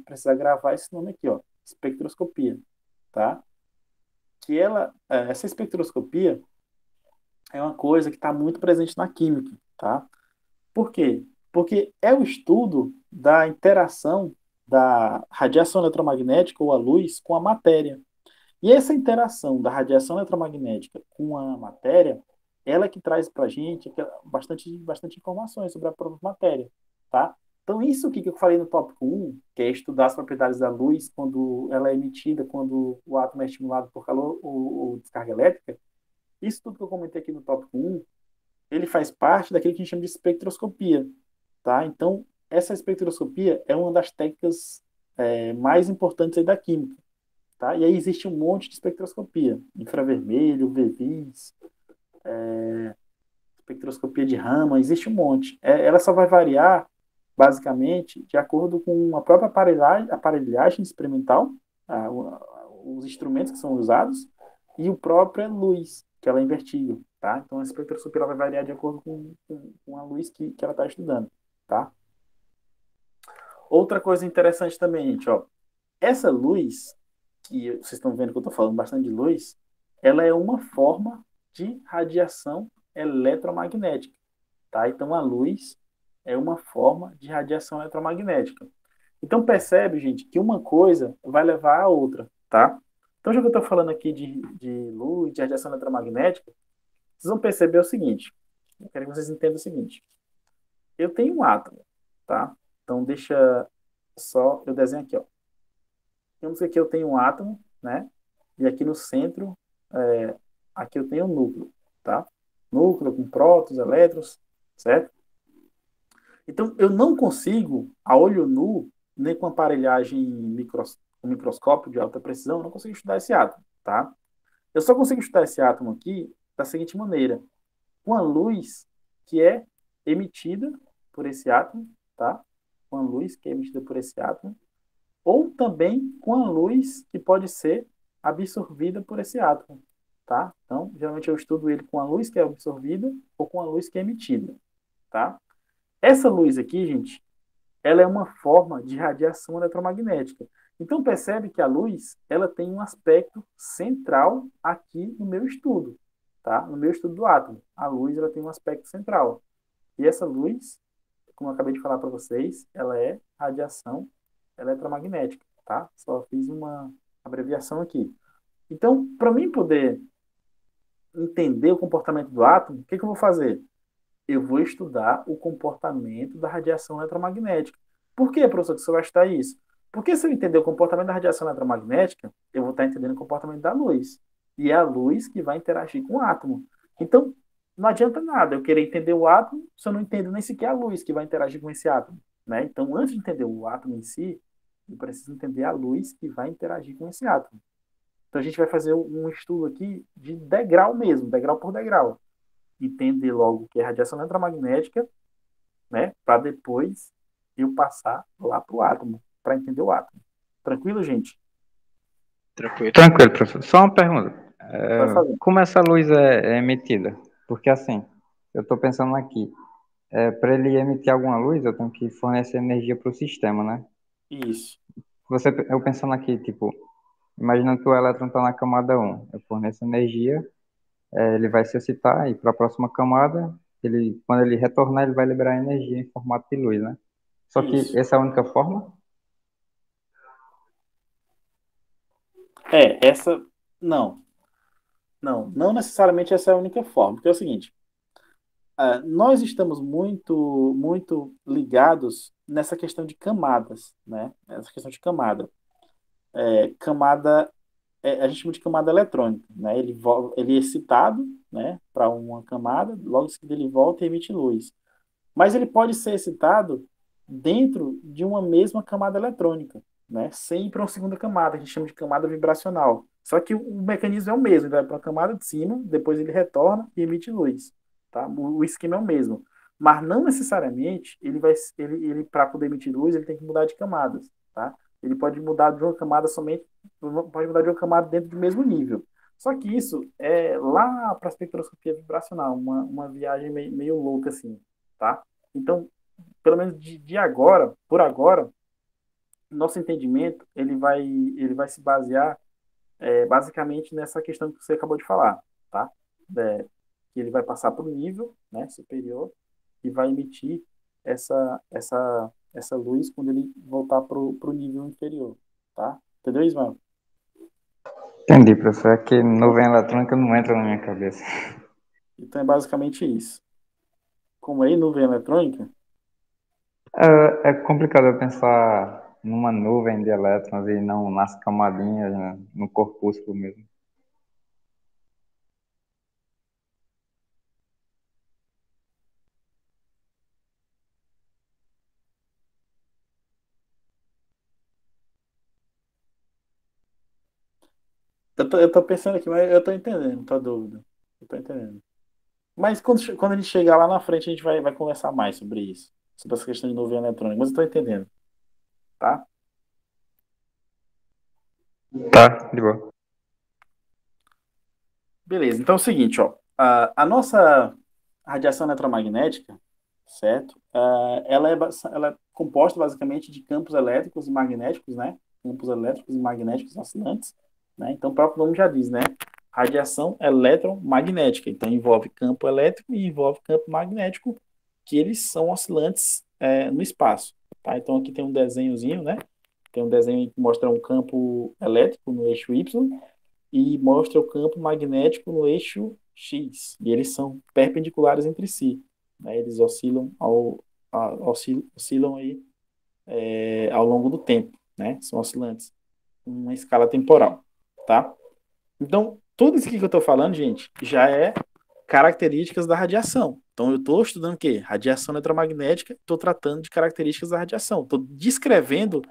Speaker 1: precisar gravar esse nome aqui, ó, espectroscopia, tá? Essa espectroscopia é uma coisa que está muito presente na química, tá? Por quê? Porque é o estudo da interação da radiação eletromagnética ou a luz com a matéria. E essa interação da radiação eletromagnética com a matéria, ela que traz para a gente bastante informações sobre a própria matéria, tá? Então, isso aqui que eu falei no tópico 1, que é estudar as propriedades da luz quando ela é emitida, quando o átomo é estimulado por calor ou descarga elétrica, isso tudo que eu comentei aqui no tópico 1, ele faz parte daquilo que a gente chama de espectroscopia, tá? Então, essa espectroscopia é uma das técnicas mais importantes aí da química, tá? E aí existe um monte de espectroscopia, infravermelho, UV-Vis, espectroscopia de Raman, existe um monte. Ela só vai variar, basicamente, de acordo com a própria aparelhagem experimental, os instrumentos que são usados, e a própria luz, que ela é invertível, tá? Então, a espectroscopia ela vai variar de acordo com a luz que ela está estudando, tá? Outra coisa interessante também, gente, ó, essa luz, que vocês estão vendo que eu estou falando bastante de luz, ela é uma forma de radiação eletromagnética, tá? Então, a luz é uma forma de radiação eletromagnética. Então percebe, gente, que uma coisa vai levar a outra, tá? Então já que eu estou falando aqui de luz, de radiação eletromagnética, vocês vão perceber o seguinte, eu quero que vocês entendam o seguinte, eu tenho um átomo, tá? Então deixa só, eu desenho aqui, ó. Vamos dizer que eu tenho um átomo, né? E aqui no centro, aqui eu tenho um núcleo, tá? Núcleo com prótons, elétrons, certo? Então, eu não consigo, a olho nu, nem com aparelhagem com microscópio de alta precisão, eu não consigo estudar esse átomo, tá? Eu só consigo estudar esse átomo aqui da seguinte maneira, com a luz que é emitida por esse átomo, tá? Com a luz que é emitida por esse átomo, ou também com a luz que pode ser absorvida por esse átomo, tá? Então, geralmente eu estudo ele com a luz que é absorvida ou com a luz que é emitida, tá? Essa luz aqui, gente, ela é uma forma de radiação eletromagnética. Então percebe que a luz, ela tem um aspecto central aqui no meu estudo, tá? No meu estudo do átomo. A luz, ela tem um aspecto central. E essa luz, como eu acabei de falar para vocês, ela é radiação eletromagnética, tá? Só fiz uma abreviação aqui. Então, para mim poder entender o comportamento do átomo, o que eu vou fazer? Eu vou estudar o comportamento da radiação eletromagnética. Por que, professor, que você vai estudar isso? Porque se eu entender o comportamento da radiação eletromagnética, eu vou estar entendendo o comportamento da luz. E é a luz que vai interagir com o átomo. Então, não adianta nada eu querer entender o átomo se eu não entendo nem sequer a luz que vai interagir com esse átomo, né? Então, antes de entender o átomo em si, eu preciso entender a luz que vai interagir com esse átomo. Então, a gente vai fazer um estudo aqui de degrau mesmo, degrau por degrau. Entender logo o que é radiação eletromagnética, né? Para depois eu passar lá para o átomo, para entender o átomo. Tranquilo, gente?
Speaker 4: Tranquilo.
Speaker 3: Tranquilo, professor. Só uma pergunta.
Speaker 1: Pode fazer.
Speaker 3: Como essa luz é emitida? Porque assim, eu estou pensando aqui, para ele emitir alguma luz, eu tenho que fornecer energia para o sistema, né?
Speaker 1: Isso.
Speaker 3: Eu pensando aqui, tipo, imaginando que o elétron está na camada 1, eu forneço energia, ele vai se excitar e para a próxima camada, quando ele retornar, ele vai liberar energia em formato de luz, né? Só que
Speaker 1: Isso.
Speaker 3: essa é a única forma?
Speaker 1: Essa. Não. Não necessariamente essa é a única forma. Porque é o seguinte: nós estamos muito ligados nessa questão de camadas, né? Essa questão de camada. Camada a gente chama de camada eletrônica, né? Ele é excitado, né, para uma camada, logo em seguida ele volta e emite luz. Mas ele pode ser excitado dentro de uma mesma camada eletrônica, né, sem ir para uma segunda camada, a gente chama de camada vibracional. Só que o mecanismo é o mesmo, ele vai para a camada de cima, depois ele retorna e emite luz, tá? O esquema é o mesmo. Mas não necessariamente ele para poder emitir luz, ele tem que mudar de camadas, tá? Ele pode mudar de uma camada somente, pode mudar de uma camada dentro do mesmo nível. Só que isso é lá para a espectroscopia vibracional, uma viagem meio louca assim, tá? Então, pelo menos de agora, por agora, nosso entendimento ele vai se basear basicamente nessa questão que você acabou de falar, tá? Que ele vai passar para o nível, né, superior e vai emitir essa luz quando ele voltar para o nível inferior, tá? Entendeu, Ismael?
Speaker 3: Entendi, professor. É que nuvem eletrônica não entra na minha cabeça.
Speaker 1: Então é basicamente isso. Como é nuvem eletrônica?
Speaker 3: É complicado eu pensar numa nuvem de elétrons e não nas camadinhas, né, no corpúsculo mesmo.
Speaker 1: Eu tô pensando aqui, mas eu tô entendendo, tua dúvida. Eu tô entendendo. Mas quando a gente chegar lá na frente, a gente vai conversar mais sobre isso. Sobre essa questão de nuvem eletrônica. Mas eu tô entendendo, tá?
Speaker 3: Tá, de boa.
Speaker 1: Beleza. Então é o seguinte, ó. A nossa radiação eletromagnética, certo? Ela é composta basicamente de campos elétricos e magnéticos, né? Campos elétricos e magnéticos oscilantes, né? Então o próprio nome já diz, né? Radiação eletromagnética. Então envolve campo elétrico e envolve campo magnético, que eles são oscilantes no espaço, tá? Então aqui tem um desenhozinho, né? Tem um desenho que mostra um campo elétrico no eixo Y e mostra o campo magnético no eixo X. E eles são perpendiculares entre si, né? Eles oscilam aí ao longo do tempo, né? São oscilantes, uma escala temporal, tá? Então, tudo isso aqui que eu estou falando, gente, já é características da radiação. Então, eu estou estudando o quê? Radiação eletromagnética, estou tratando de características da radiação. Estou descrevendo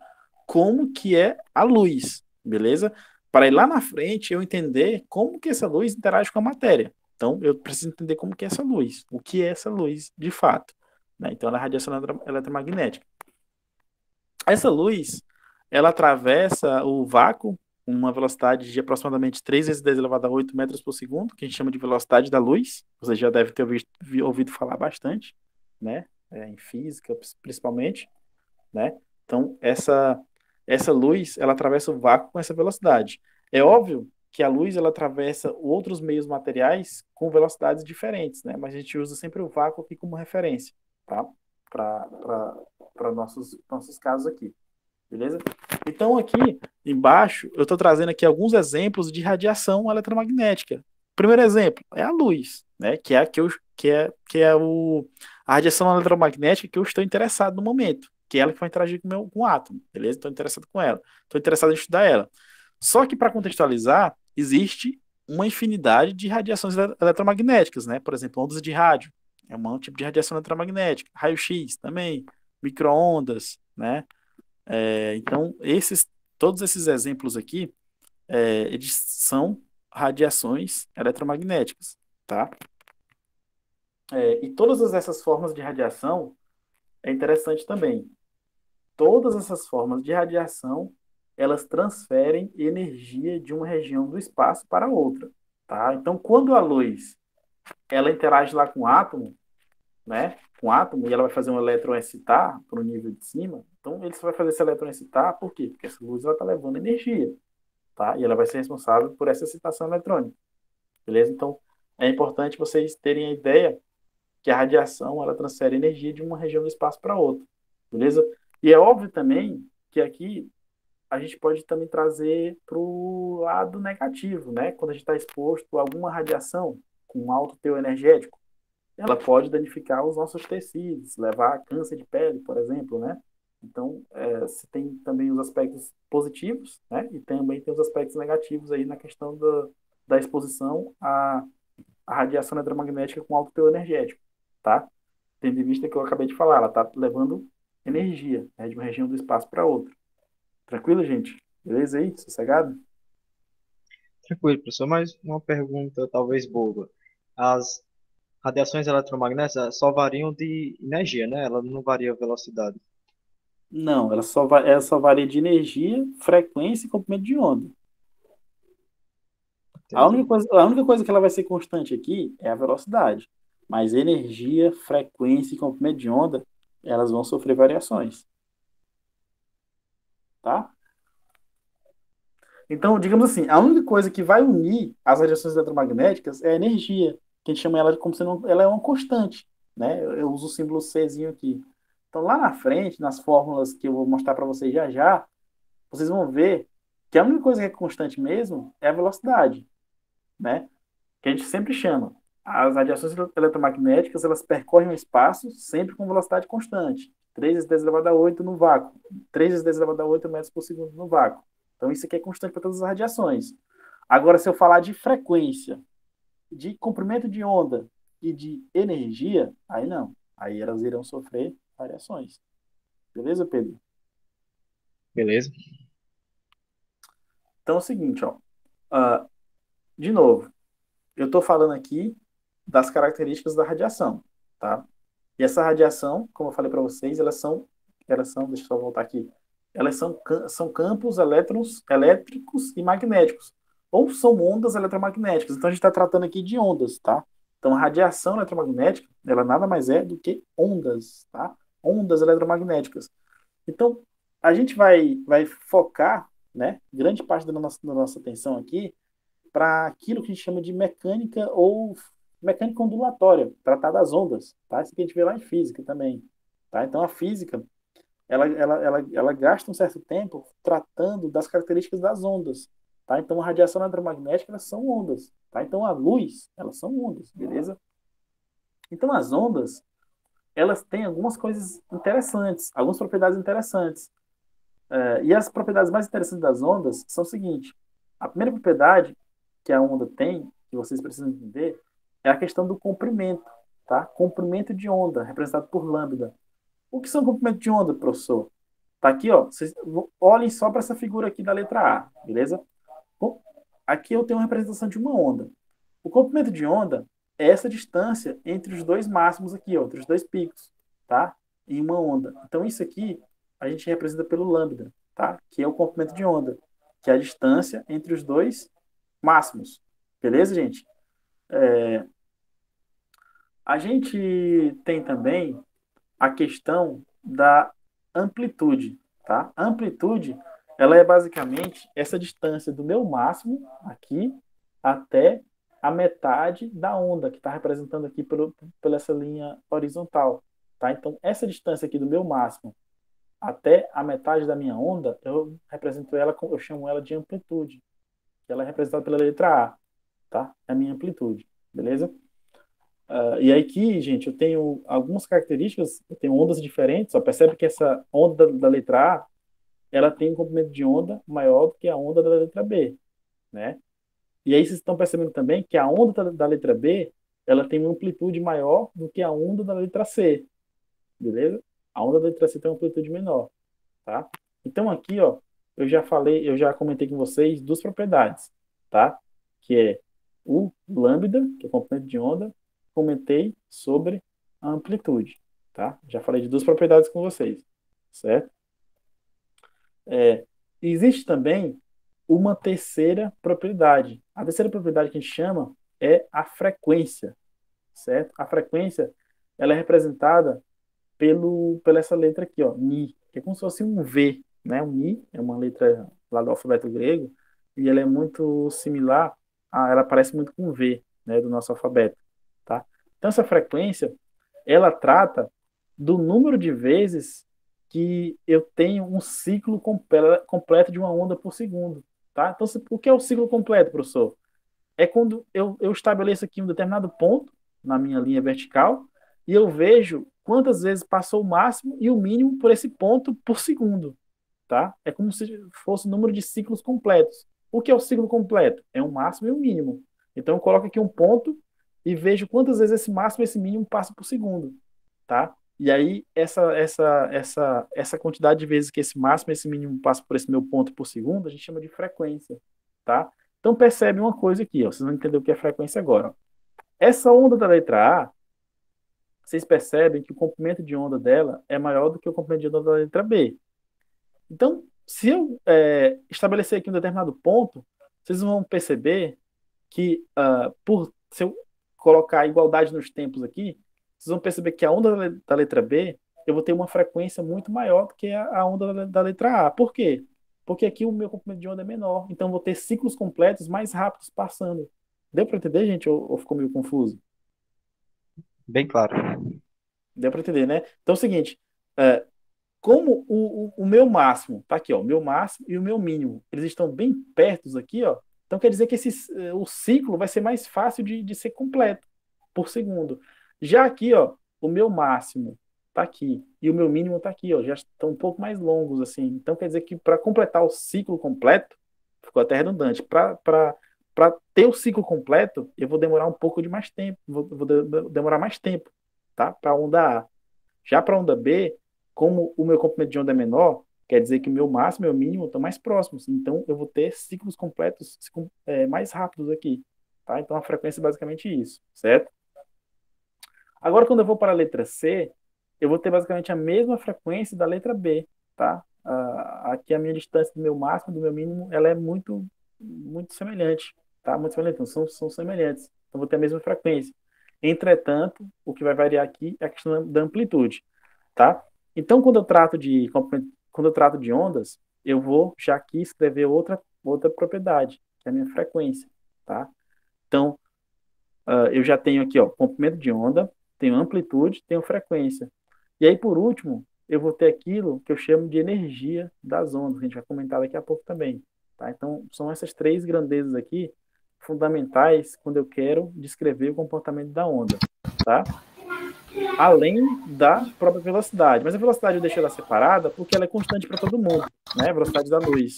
Speaker 1: como que é a luz, beleza? Para ir lá na frente eu entender como que essa luz interage com a matéria. Então, eu preciso entender como que é essa luz, o que é essa luz de fato, né? Então, ela é radiação eletromagnética. Essa luz, ela atravessa o vácuo com uma velocidade de aproximadamente 3 vezes 10 elevado a 8 metros por segundo, que a gente chama de velocidade da luz. Você já deve ter ouvido falar bastante, né? Em física, principalmente, né? Então, essa luz, ela atravessa o vácuo com essa velocidade. É óbvio que a luz, ela atravessa outros meios materiais com velocidades diferentes, né? Mas a gente usa sempre o vácuo aqui como referência, tá? Para nossos casos aqui, beleza? Então, aqui embaixo, eu estou trazendo aqui alguns exemplos de radiação eletromagnética. O primeiro exemplo é a luz, né? Que é a radiação eletromagnética que eu estou interessado no momento, que é ela que vai interagir com o átomo, beleza? Estou interessado com ela, estou interessado em estudar ela. Só que para contextualizar, existe uma infinidade de radiações eletromagnéticas, né? Por exemplo, ondas de rádio é um tipo de radiação eletromagnética, raio-x também, micro-ondas, né? Então, todos esses exemplos aqui, eles são radiações eletromagnéticas, tá? E todas essas formas de radiação é interessante também. Todas essas formas de radiação, elas transferem energia de uma região do espaço para outra, tá? Então, quando a luz ela interage lá com o átomo, né? Com o átomo, e ela vai fazer um elétron excitar para o nível de cima, então ele só vai fazer esse elétron excitar, por quê? Porque essa luz ela está levando energia, tá? E ela vai ser responsável por essa excitação eletrônica, beleza? Então, é importante vocês terem a ideia que a radiação ela transfere energia de uma região do espaço para outra, beleza? E é óbvio também que aqui a gente pode também trazer para o lado negativo, né? Quando a gente está exposto a alguma radiação com alto teor energético, ela pode danificar os nossos tecidos, levar a câncer de pele, por exemplo, né? Então, você tem também os aspectos positivos, né? E também tem os aspectos negativos aí na questão da exposição à radiação eletromagnética com alto teor energético, tá? Tendo em vista que eu acabei de falar, ela está levando energia, né, de uma região do espaço para outra. Tranquilo, gente? Beleza aí? Sossegado?
Speaker 4: Tranquilo, professor, mas uma pergunta talvez boba. As radiações eletromagnéticas só variam de energia, né? Ela não varia a velocidade.
Speaker 1: Não, ela só varia de energia, frequência e comprimento de onda.
Speaker 4: Entendi.
Speaker 1: A única coisa que ela vai ser constante aqui é a velocidade. Mas energia, frequência e comprimento de onda, elas vão sofrer variações, tá? Então, digamos assim, a única coisa que vai unir as radiações eletromagnéticas é a energia, que a gente chama ela como sendo, ela é uma constante, né? Eu uso o símbolo Czinho aqui. Então, lá na frente, nas fórmulas que eu vou mostrar para vocês já já, vocês vão ver que a única coisa que é constante mesmo é a velocidade, né? Que a gente sempre chama. As radiações eletromagnéticas, elas percorrem o espaço sempre com velocidade constante. 3 vezes 10 elevado a 8 no vácuo. 3 vezes 10 elevado a 8 metros por segundo no vácuo. Então, isso aqui é constante para todas as radiações. Agora, se eu falar de frequência, de comprimento de onda e de energia, aí não. Aí elas irão sofrer variações. Beleza, Pedro?
Speaker 4: Beleza?
Speaker 1: Então é o seguinte, ó. Ah, de novo, eu estou falando aqui das características da radiação, tá? E essa radiação, como eu falei para vocês, deixa eu só voltar aqui, elas são campos elétricos e magnéticos, ou são ondas eletromagnéticas. Então a gente está tratando aqui de ondas, tá? Então a radiação eletromagnética, ela nada mais é do que ondas, tá? Ondas eletromagnéticas. Então a gente vai focar, né, grande parte da nossa atenção aqui para aquilo que a gente chama de mecânica ou mecânica ondulatória, tratar das ondas, tá? Isso que a gente vê lá em física também, tá? Então a física, ela gasta um certo tempo tratando das características das ondas, tá? Então, a radiação eletromagnética, elas são ondas, tá? Então, a luz, elas são ondas, beleza? Então, as ondas, elas têm algumas coisas interessantes, algumas propriedades interessantes. E as propriedades mais interessantes das ondas são o seguinte: a primeira propriedade que a onda tem, que vocês precisam entender, é a questão do comprimento, tá? Comprimento de onda, representado por lambda. O que são comprimento de onda, professor? Tá aqui, ó. Vocês olhem só para essa figura aqui da letra A, beleza? Bom, aqui eu tenho uma representação de uma onda. O comprimento de onda é essa distância entre os dois máximos aqui, ó, entre os dois picos, tá? Em uma onda. Então, isso aqui a gente representa pelo lambda, tá? Que é o comprimento de onda, que é a distância entre os dois máximos. Beleza, gente? A gente tem também a questão da amplitude, tá? A amplitude, ela é basicamente essa distância do meu máximo aqui até a metade da onda, que está representando aqui pela essa linha horizontal, tá? Então, essa distância aqui do meu máximo até a metade da minha onda, eu represento ela, eu chamo ela de amplitude, que ela é representada pela letra A, tá? É a minha amplitude, beleza? E aí aqui, gente, eu tenho algumas características, eu tenho ondas diferentes, ó, percebe que essa onda da letra A, ela tem um comprimento de onda maior do que a onda da letra B, né? E aí vocês estão percebendo também que a onda da letra B, ela tem uma amplitude maior do que a onda da letra C, beleza? A onda da letra C tem uma amplitude menor, tá? Então aqui, ó, eu já comentei com vocês duas propriedades, tá? Que é o lambda, que é o comprimento de onda, comentei sobre a amplitude, tá? Já falei de duas propriedades com vocês, certo? Existe também uma terceira propriedade. A terceira propriedade que a gente chama é a frequência, certo? A frequência, ela é representada pela essa letra aqui, ó, Mi, que é como se fosse um V, né? O Mi é uma letra lá do alfabeto grego e ela é muito similar, ela parece muito com o V, né, do nosso alfabeto, tá? Então essa frequência, ela trata do número de vezes que eu tenho um ciclo completo de uma onda por segundo, tá? Então, o que é o ciclo completo, professor? É quando eu estabeleço aqui um determinado ponto na minha linha vertical e eu vejo quantas vezes passou o máximo e o mínimo por esse ponto por segundo, tá? É como se fosse o número de ciclos completos. O que é o ciclo completo? É um máximo e um mínimo. Então eu coloco aqui um ponto e vejo quantas vezes esse máximo e esse mínimo passam por segundo, tá? E aí essa quantidade de vezes que esse máximo e esse mínimo passam por esse meu ponto por segundo, a gente chama de frequência, tá? Então percebe uma coisa aqui, ó, vocês vão entender o que é frequência agora. Ó. Essa onda da letra A, vocês percebem que o comprimento de onda dela é maior do que o comprimento de onda da letra B. Então, se eu estabelecer aqui um determinado ponto, vocês vão perceber que, se eu colocar a igualdade nos tempos aqui, vocês vão perceber que a onda da letra B, eu vou ter uma frequência muito maior do que a onda da letra A. Por quê? Porque aqui o meu comprimento de onda é menor. Então, eu vou ter ciclos completos mais rápidos passando. Deu para entender, gente? Ou ficou meio confuso?
Speaker 4: Bem claro.
Speaker 1: Deu para entender, né? Então, é o seguinte, é, como o meu máximo, tá aqui, ó, o meu máximo e o meu mínimo, eles estão bem perto aqui, ó, então quer dizer que o ciclo vai ser mais fácil de ser completo por segundo. Já aqui, ó, o meu máximo tá aqui e o meu mínimo tá aqui, ó, já estão um pouco mais longos, assim. Então quer dizer que para completar o ciclo completo, ficou até redundante, para ter o ciclo completo, eu vou demorar um pouco de mais tempo, demorar mais tempo, tá? Para a onda A. Já para a onda B, como o meu comprimento de onda é menor, quer dizer que o meu máximo e o meu mínimo estão mais próximos. Então, eu vou ter ciclos completos mais rápidos aqui. Tá? Então, a frequência é basicamente isso, certo? Agora, quando eu vou para a letra C, eu vou ter basicamente a mesma frequência da letra B. Tá? Aqui a minha distância do meu máximo e do meu mínimo ela é muito, muito semelhante. Tá? Muito semelhante. Então, são semelhantes. Então, vou ter a mesma frequência. Entretanto, o que vai variar aqui é a questão da amplitude. Tá? Então, quando eu trato de ondas, eu vou já aqui escrever outra propriedade, que é a minha frequência, tá? Então, eu já tenho aqui, ó, comprimento de onda, tenho amplitude, tenho frequência. E aí, por último, eu vou ter aquilo que eu chamo de energia das ondas, que a gente vai comentar daqui a pouco também, tá? Então, são essas três grandezas aqui fundamentais quando eu quero descrever o comportamento da onda, tá? Além da própria velocidade. Mas a velocidade eu deixo ela separada porque ela é constante para todo mundo, né? A velocidade da luz.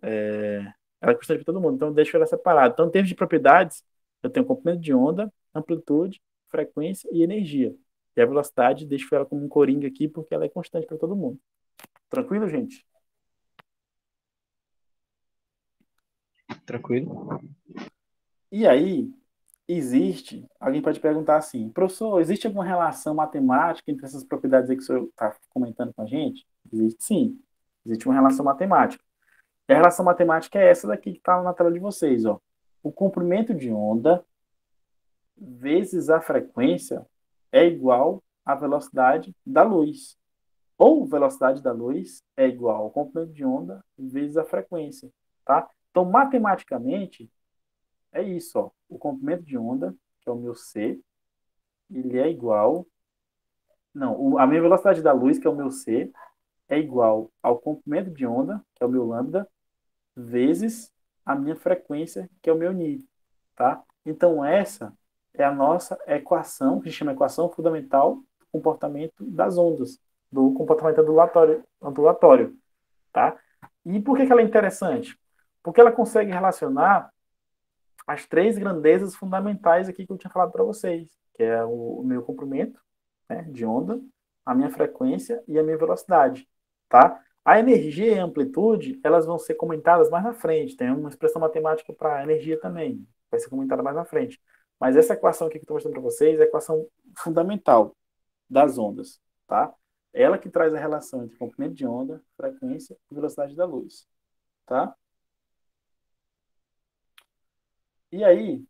Speaker 1: Ela é constante para todo mundo, então eu deixo ela separada. Então, em termos de propriedades, eu tenho comprimento de onda, amplitude, frequência e energia. E a velocidade, deixo ela como um coringa aqui porque ela é constante para todo mundo. Tranquilo, gente?
Speaker 4: Tranquilo?
Speaker 1: E aí, alguém pode perguntar assim, professor, existe alguma relação matemática entre essas propriedades aí que o senhor está comentando com a gente? Existe sim, existe uma relação matemática. E a relação matemática é essa daqui que está na tela de vocês, ó. O comprimento de onda vezes a frequência é igual à velocidade da luz. Ou velocidade da luz é igual ao comprimento de onda vezes a frequência, tá? Então, matematicamente, é isso, ó. O comprimento de onda, que é o meu c, ele é igual. Não, a minha velocidade da luz, que é o meu c, é igual ao comprimento de onda, que é o meu lambda, vezes a minha frequência, que é o meu ni, tá? Então, essa é a nossa equação, que a gente chama equação fundamental do comportamento das ondas, do comportamento ondulatório, tá? E por que que ela é interessante? Porque ela consegue relacionar as três grandezas fundamentais aqui que eu tinha falado para vocês, que é o meu comprimento, né, de onda, a minha frequência e a minha velocidade, tá? A energia e a amplitude, elas vão ser comentadas mais na frente. Tem uma expressão matemática para energia também, vai ser comentada mais na frente. Mas essa equação aqui que eu estou mostrando para vocês é a equação fundamental das ondas, tá? Ela que traz a relação entre comprimento de onda, frequência e velocidade da luz, tá? E aí,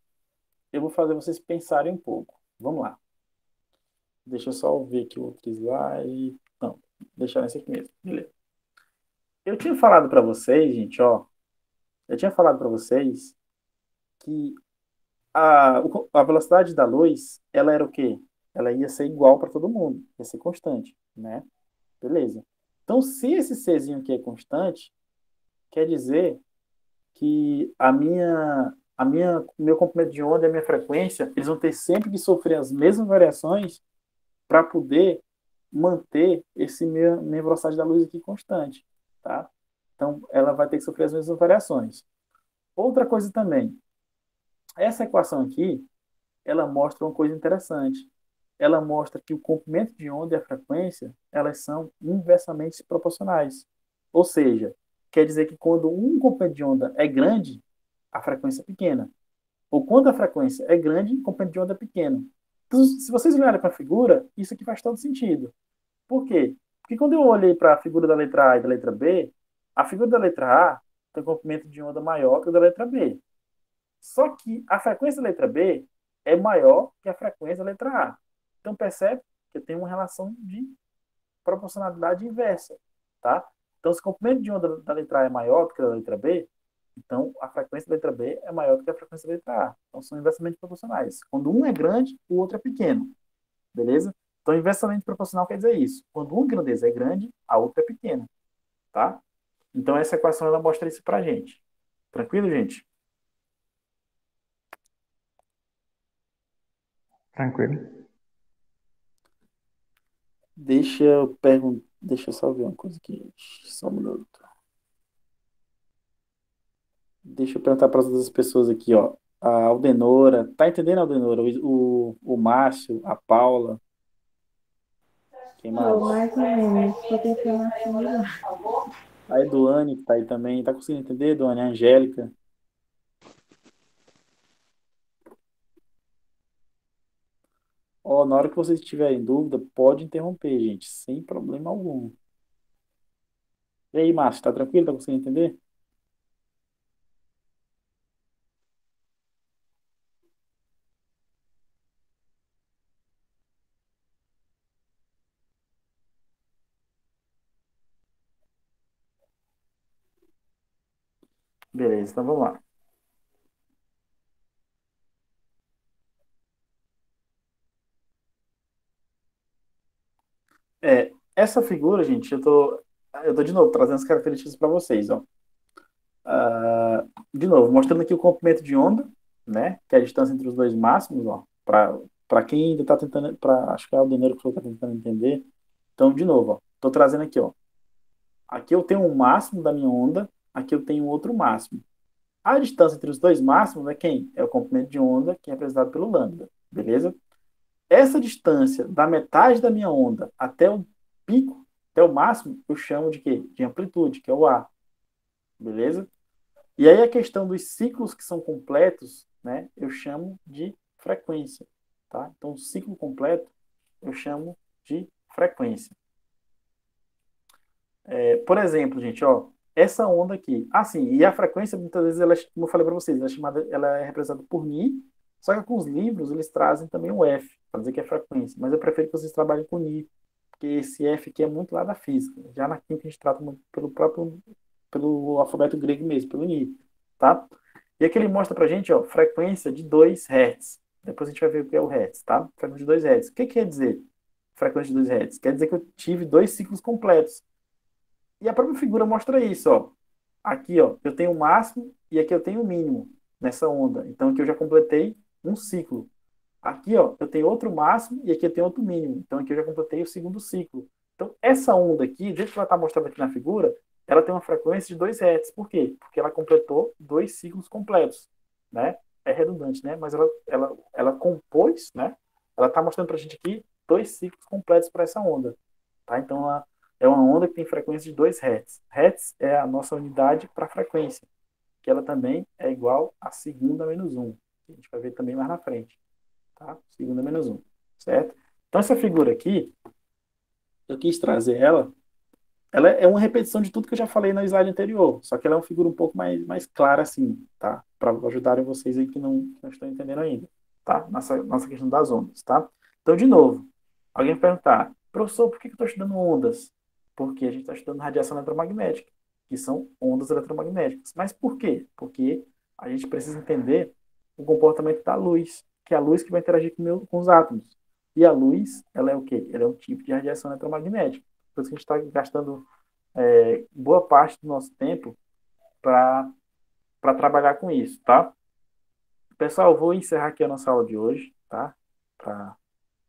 Speaker 1: eu vou fazer vocês pensarem um pouco. Vamos lá. Deixa eu só ver aqui o outro slide. Não, deixar nesse aqui mesmo. Beleza. Eu tinha falado para vocês, gente, ó. Eu tinha falado para vocês que a velocidade da luz, ela era o quê? Ela ia ser igual para todo mundo, ia ser constante, né? Beleza. Então, se esse Czinho aqui é constante, quer dizer que o meu comprimento de onda e a minha frequência, eles vão ter sempre que sofrer as mesmas variações para poder manter minha velocidade da luz aqui constante, tá? Então, ela vai ter que sofrer as mesmas variações. Outra coisa também, essa equação aqui, ela mostra uma coisa interessante. Ela mostra que o comprimento de onda e a frequência, elas são inversamente proporcionais. Ou seja, quer dizer que quando um comprimento de onda é grande, a frequência é pequena. Ou quando a frequência é grande, o comprimento de onda é pequeno. Então, se vocês olharem para a figura, isso aqui faz todo sentido. Por quê? Porque quando eu olhei para a figura da letra A e da letra B, a figura da letra A tem um comprimento de onda maior que o da letra B. Só que a frequência da letra B é maior que a frequência da letra A. Então percebe que tem uma relação de proporcionalidade inversa, tá? Então se o comprimento de onda da letra A é maior do que a da letra B, então a frequência da letra B é maior do que a frequência da letra A. Então são inversamente proporcionais. Quando um é grande, o outro é pequeno. Beleza? Então, inversamente proporcional quer dizer isso. Quando uma grandeza é grande, a outra é pequena. Tá? Então, essa equação ela mostra isso pra gente. Tranquilo, gente?
Speaker 3: Tranquilo.
Speaker 1: Deixa eu só ver uma coisa aqui. Só um minuto. Deixa eu perguntar para as outras pessoas aqui, ó. A Aldenora. Tá entendendo, Aldenora? O Márcio, a Paula. Quem mais?
Speaker 5: Tô mais ou menos, tô tentando assimilar.
Speaker 1: A Eduane, que tá aí também. Tá conseguindo entender, Eduane? A Angélica. Ó, na hora que vocês tiverem dúvida, pode interromper, gente, sem problema algum. E aí, Márcio, tá tranquilo? Tá conseguindo entender? Beleza, então vamos lá. essa figura, gente, eu tô de novo trazendo as características para vocês, ó. De novo, mostrando aqui o comprimento de onda, né? Que é a distância entre os dois máximos, ó. Para quem ainda está tentando, acho que é o Aldeneiro que está tentando entender. Então, de novo, ó, tô trazendo aqui, ó. Aqui eu tenho um máximo da minha onda, aqui eu tenho outro máximo. A distância entre os dois máximos é quem? É o comprimento de onda, que é representado pelo lambda, beleza? Essa distância da metade da minha onda até o pico, até o máximo, eu chamo de quê? De amplitude, que é o A, beleza? E aí a questão dos ciclos que são completos, né, eu chamo de frequência, tá? Então, o ciclo completo eu chamo de frequência. Por exemplo, gente, ó, essa onda aqui. Sim, e a frequência, muitas vezes, ela, como eu falei para vocês, ela é representada por ni, só que com os livros eles trazem também o F, para dizer que é frequência. Mas eu prefiro que vocês trabalhem com ni, porque esse F aqui é muito lá da física. Já na química a gente trata muito pelo alfabeto grego mesmo, pelo ni, tá? E aqui ele mostra pra gente, ó, frequência de 2 Hz. Depois a gente vai ver o que é o Hz, tá? Frequência de 2 Hz. O que quer dizer frequência de 2 Hz? Quer dizer que eu tive 2 ciclos completos. E a própria figura mostra isso, ó. Aqui, ó, eu tenho o máximo e aqui eu tenho o mínimo nessa onda. Então aqui eu já completei um ciclo. Aqui, ó, eu tenho outro máximo e aqui eu tenho outro mínimo. Então aqui eu já completei o segundo ciclo. Então essa onda aqui, do jeito que ela está mostrada aqui na figura, ela tem uma frequência de 2 Hz. Por quê? Porque ela completou 2 ciclos completos, né? É redundante, né? Mas ela compôs, né? Ela está mostrando para a gente aqui 2 ciclos completos para essa onda, tá? Então ela é uma onda que tem frequência de 2 Hz. Hz é a nossa unidade para frequência, que ela também é igual a segunda menos 1. A gente vai ver também mais na frente, tá? Segunda menos 1, certo? Então essa figura aqui, eu quis trazer ela é uma repetição de tudo que eu já falei na slide anterior, só que ela é uma figura um pouco mais clara assim, tá? Para ajudarem vocês aí que não estão entendendo ainda, tá? Nossa questão das ondas, tá? Então, de novo, alguém vai perguntar, professor, por que eu estou estudando ondas? Porque a gente está estudando radiação eletromagnética, que são ondas eletromagnéticas. Mas por quê? Porque a gente precisa entender o comportamento da luz, que é a luz que vai interagir com os átomos. E a luz, ela é o quê? Ela é um tipo de radiação eletromagnética. Por isso que a gente está gastando boa parte do nosso tempo para trabalhar com isso, tá? Pessoal, eu vou encerrar aqui a nossa aula de hoje, tá?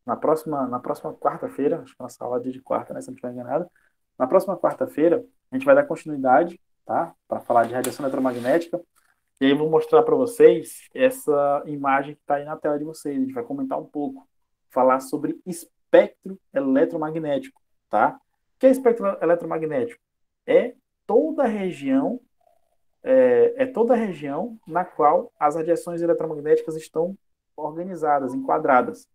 Speaker 1: Na próxima quarta-feira, acho que a nossa aula é dia de quarta, né? Se não estiver enganado. Na próxima quarta-feira, a gente vai dar continuidade, tá? Para falar de radiação eletromagnética. E aí eu vou mostrar para vocês essa imagem que está aí na tela de vocês. A gente vai comentar um pouco, falar sobre espectro eletromagnético, tá? O que é espectro eletromagnético? É toda a região, toda a região na qual as radiações eletromagnéticas estão organizadas, enquadradas.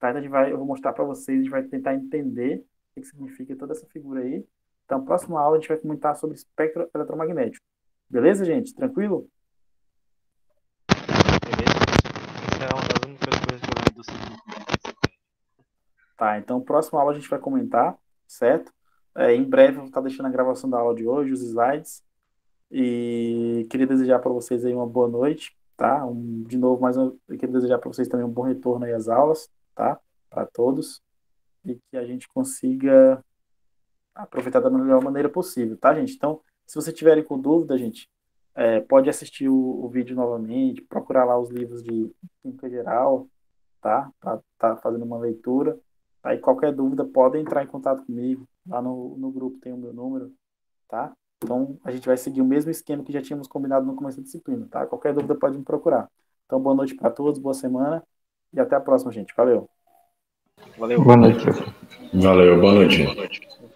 Speaker 1: Tá? Então eu vou mostrar para vocês, a gente vai tentar entender o que significa toda essa figura aí. Então, na próxima aula a gente vai comentar sobre espectro eletromagnético. Beleza, gente? Tranquilo?
Speaker 4: Beleza? Essa é uma das únicas coisas que eu lembro do ciclo.
Speaker 1: Tá, então, próxima aula a gente vai comentar, certo? Em breve eu vou estar deixando a gravação da aula de hoje, os slides. E queria desejar para vocês aí uma boa noite, tá? De novo, eu queria desejar para vocês também um bom retorno aí às aulas, tá? Para todos. E que a gente consiga aproveitar da melhor maneira possível, tá, gente? Então, se vocês tiverem com dúvida, gente, pode assistir o vídeo novamente, procurar lá os livros de Química Geral, tá? Tá fazendo uma leitura. Aí, qualquer dúvida, podem entrar em contato comigo. Lá no grupo tem o meu número, tá? Então, a gente vai seguir o mesmo esquema que já tínhamos combinado no começo da disciplina, tá? Qualquer dúvida pode me procurar. Então, boa noite para todos, boa semana e até a próxima, gente. Valeu!
Speaker 4: Valeu.
Speaker 3: Boa noite.
Speaker 2: Valeu, boa noite.